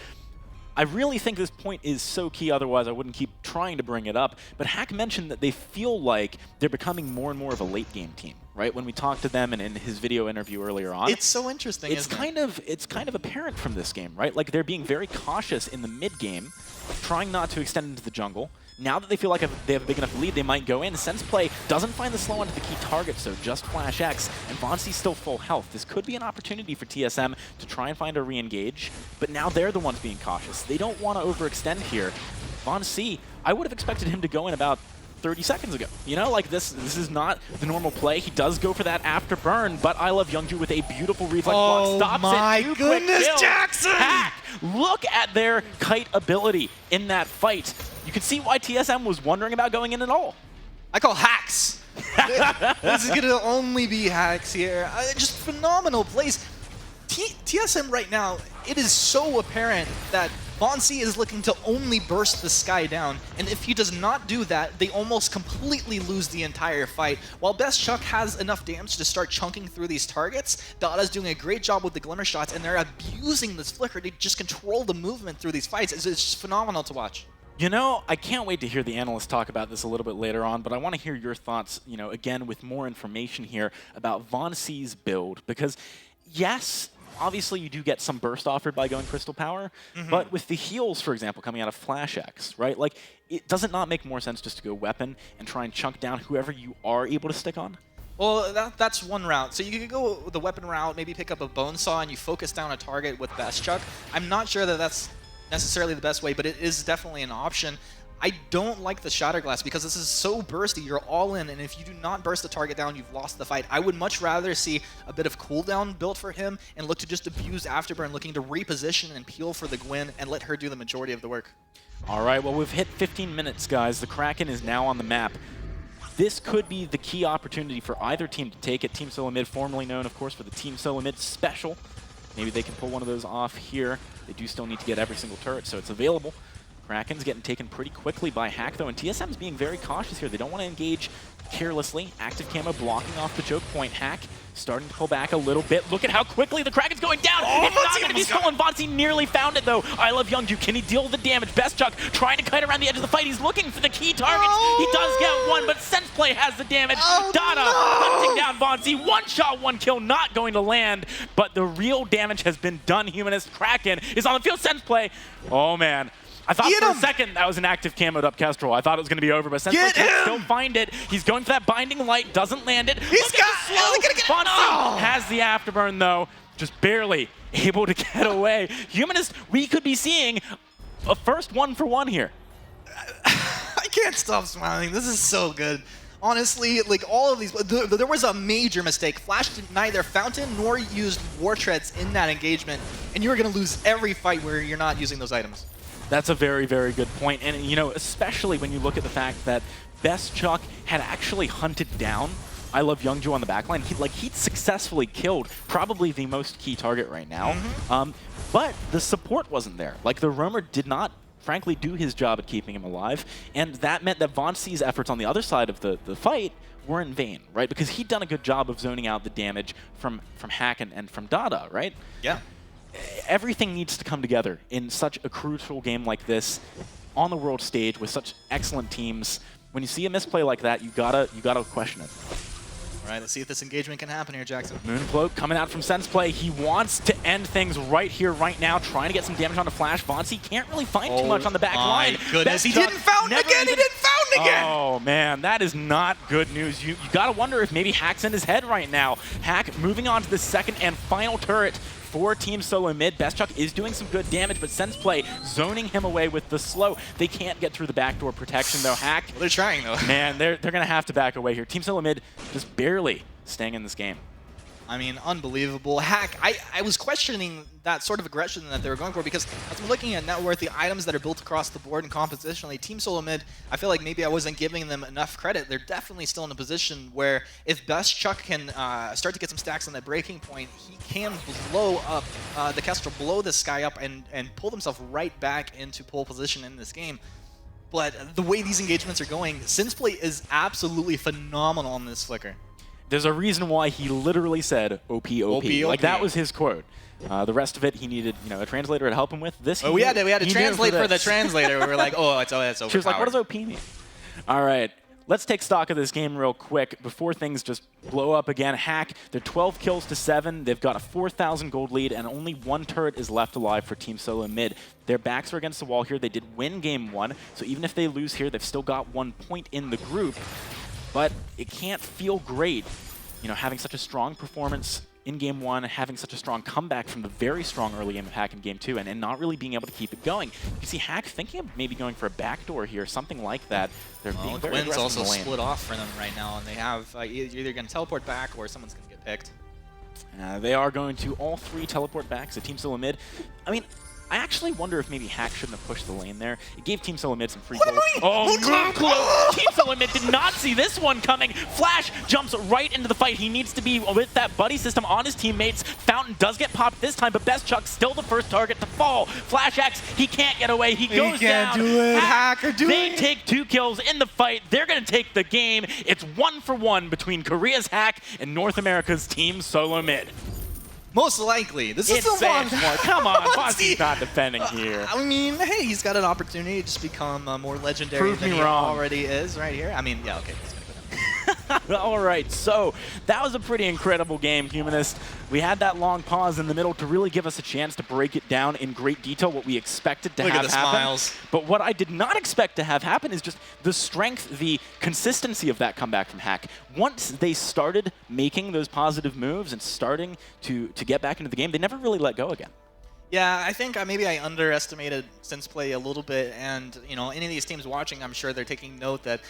I really think this point is so key, otherwise I wouldn't keep trying to bring it up, but Hack mentioned that they feel like they're becoming more and more of a late-game team, right? When we talked to them and in his video interview earlier on. It's so interesting, it's kind of apparent from this game, right? Like they're being very cautious in the mid-game, trying not to extend into the jungle. Now that they feel like they have a big enough lead, they might go in. Sense play doesn't find the slow onto the key targets, so just Flash X, and Vonzi's still full health. This could be an opportunity for TSM to try and find a re-engage, but now they're the ones being cautious. They don't want to overextend here. Vonzi, I would have expected him to go in about 30 seconds ago. You know, like this is not the normal play. He does go for that afterburn, but I Love Youngju with a beautiful reflex block stops it. Oh my goodness, Jackson! Hack! Look at their kite ability in that fight. You can see why TSM was wondering about going in at all. I call hacks. This is going to only be hacks here. Just phenomenal plays. TSM right now, it is so apparent that Vonsy is looking to only burst the sky down, and if he does not do that, they almost completely lose the entire fight. While Best Chuck has enough damage to start chunking through these targets, Dada's doing a great job with the Glimmer shots, and they're abusing this flicker to just control the movement through these fights. It's just phenomenal to watch. You know, I can't wait to hear the analysts talk about this a little bit later on, but I want to hear your thoughts, you know, again, with more information here about Voncy's build, because yes, obviously you do get some burst offered by going Crystal Power, but with the heals, for example, coming out of Flash X, right? Like, does it not make more sense just to go Weapon and try and chunk down whoever you are able to stick on? Well, that's one route. So you could go the Weapon route, maybe pick up a Bone Saw and you focus down a target with Best Chuck. I'm not sure that that's necessarily the best way, but it is definitely an option. I don't like the Shatterglass because this is so bursty. You're all in, and if you do not burst the target down, you've lost the fight. I would much rather see a bit of cooldown built for him and look to just abuse Afterburn, looking to reposition and peel for the Gwen and let her do the majority of the work. All right, well, we've hit 15 minutes, guys. The Kraken is now on the map. This could be the key opportunity for either team to take it. Team Solo Mid, formerly known, of course, for the Team Solo Mid Special. Maybe they can pull one of those off here. They do still need to get every single turret, so it's available. Kraken's getting taken pretty quickly by Hack, though, and TSM's being very cautious here. They don't want to engage carelessly. Active Camo blocking off the choke point. Hack starting to pull back a little bit. Look at how quickly the Kraken's going down. Oh, it's not going to be stolen. Voncy nearly found it, though. I love Youngju. Can he deal the damage? Best Chuck trying to kite around the edge of the fight. He's looking for the key targets. He does get one, but Senseplay has the damage. Dada hunting down Voncy. One shot, one kill, not going to land, but the real damage has been done. Humanist Kraken is on the field. Senseplay. Oh, man. I thought for a second that was an active camoed up Kestrel. I thought it was going to be over, but Senseplay can still find it. He's going for that binding light, doesn't land it. He's got it! Voncy has the afterburn, though, just barely able to get away. Humanist, we could be seeing a first 1-for-1 here. I can't stop smiling. This is so good. Honestly, like all of these, there was a major mistake. Flash did neither Fountain nor used War Treads in that engagement, and you're going to lose every fight where you're not using those items. That's a very, very good point. And, you know, especially when you look at the fact that Best Chuck had actually hunted down I Love Youngju on the backline. He'd successfully killed probably the most key target right now. But the support wasn't there. Like, the Roamer did not, frankly, do his job at keeping him alive. And that meant that Voncy's efforts on the other side of the fight were in vain, right? Because he'd done a good job of zoning out the damage from Hack and from Dada, right? Yeah. Everything needs to come together in such a crucial game like this, on the world stage with such excellent teams. When you see a misplay like that, you gotta question it. All right, let's see if this engagement can happen here, Jackson. Mooncloak coming out from Senseplay. He wants to end things right here, right now, trying to get some damage onto Flash. Voncy can't really find too much on the back line. My goodness, he didn't found again! He didn't found again! Oh, man, that is not good news. You gotta wonder if maybe Hack's in his head right now. Hack moving on to the second and final turret for Team Solo Mid. Best Chuck is doing some good damage, but Senseplay zoning him away with the slow. They can't get through the backdoor protection, though. Hack, well, they're trying, though. Man, they're going to have to back away here. Team Solo Mid just barely staying in this game. I mean, unbelievable. Hack, I was questioning that sort of aggression that they were going for because as I'm looking at net worth, the items that are built across the board and compositionally, Team Solo Mid, I feel like maybe I wasn't giving them enough credit. They're definitely still in a position where if Best Chuck can start to get some stacks on that breaking point, he can blow up the Kestrel, blow this guy up and pull himself right back into pole position in this game. But the way these engagements are going, Senseplay is absolutely phenomenal on this flicker. There's a reason why he literally said OP, OP. Like, that was his quote. The rest of it, he needed, you know, a translator to help him with. This, we had to translate for the translator. We were like, oh, it's overpowered. She was like, what does OP mean? All right, let's take stock of this game real quick before things just blow up again. Hack, they're 12 kills to 7. They've got a 4,000 gold lead, and only one turret is left alive for Team Solo Mid. Their backs are against the wall here. They did win game 1, so even if they lose here, they've still got 1 point in the group. But it can't feel great, you know, having such a strong performance in game 1, having such a strong comeback from the very strong early game of Hack in game 2, and not really being able to keep it going. You see Hack thinking of maybe going for a backdoor here, something like that. They're being very aggressive also in the lane. split off for them right now, and they have you're either going to teleport back or someone's going to get picked. They are going to all 3 teleport back, so Team Solo Mid. I mean, I actually wonder if maybe Hack shouldn't have pushed the lane there. It gave Team Solo Mid some free gold. Oh, Mooncloak! Team Solo Solo Mid did not see this one coming. Flash jumps right into the fight. He needs to be with that buddy system on his teammates. Fountain does get popped this time, but Best Chuck still the first target to fall. Flash X, he can't get away. He goes down. Do it, Hacker, do They it. take 2 kills in the fight. They're going to take the game. It's 1-for-1 between Korea's Hack and North America's Team Solo Mid. Most likely. This is It's the one. Sandmore. Come on, Fonzie's Fonzie's not defending here. I mean, hey, he's got an opportunity to just become more legendary Prove than me he wrong. already is right here. I mean, yeah, okay. All right, so that was a pretty incredible game, Humanist. We had that long pause in the middle to really give us a chance to break it down in great detail, what we expected to Look at have the happen. smiles. But what I did not expect to have happen is just the strength, the consistency of that comeback from Hack. Once they started making those positive moves and starting to get back into the game, they never really let go again. Yeah, I think maybe I underestimated Sense Play a little bit, and you know, any of these teams watching, I'm sure they're taking note that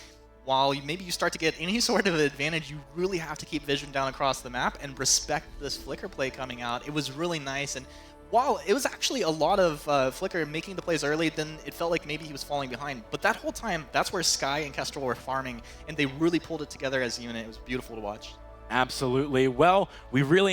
while maybe you start to get any sort of advantage, you really have to keep vision down across the map and respect this Flicker play coming out. It was really nice, and while it was actually a lot of Flicker making the plays early, then it felt like maybe he was falling behind. But that whole time, that's where Sky and Kestrel were farming, and they really pulled it together as a unit. It was beautiful to watch. Absolutely. Well, we really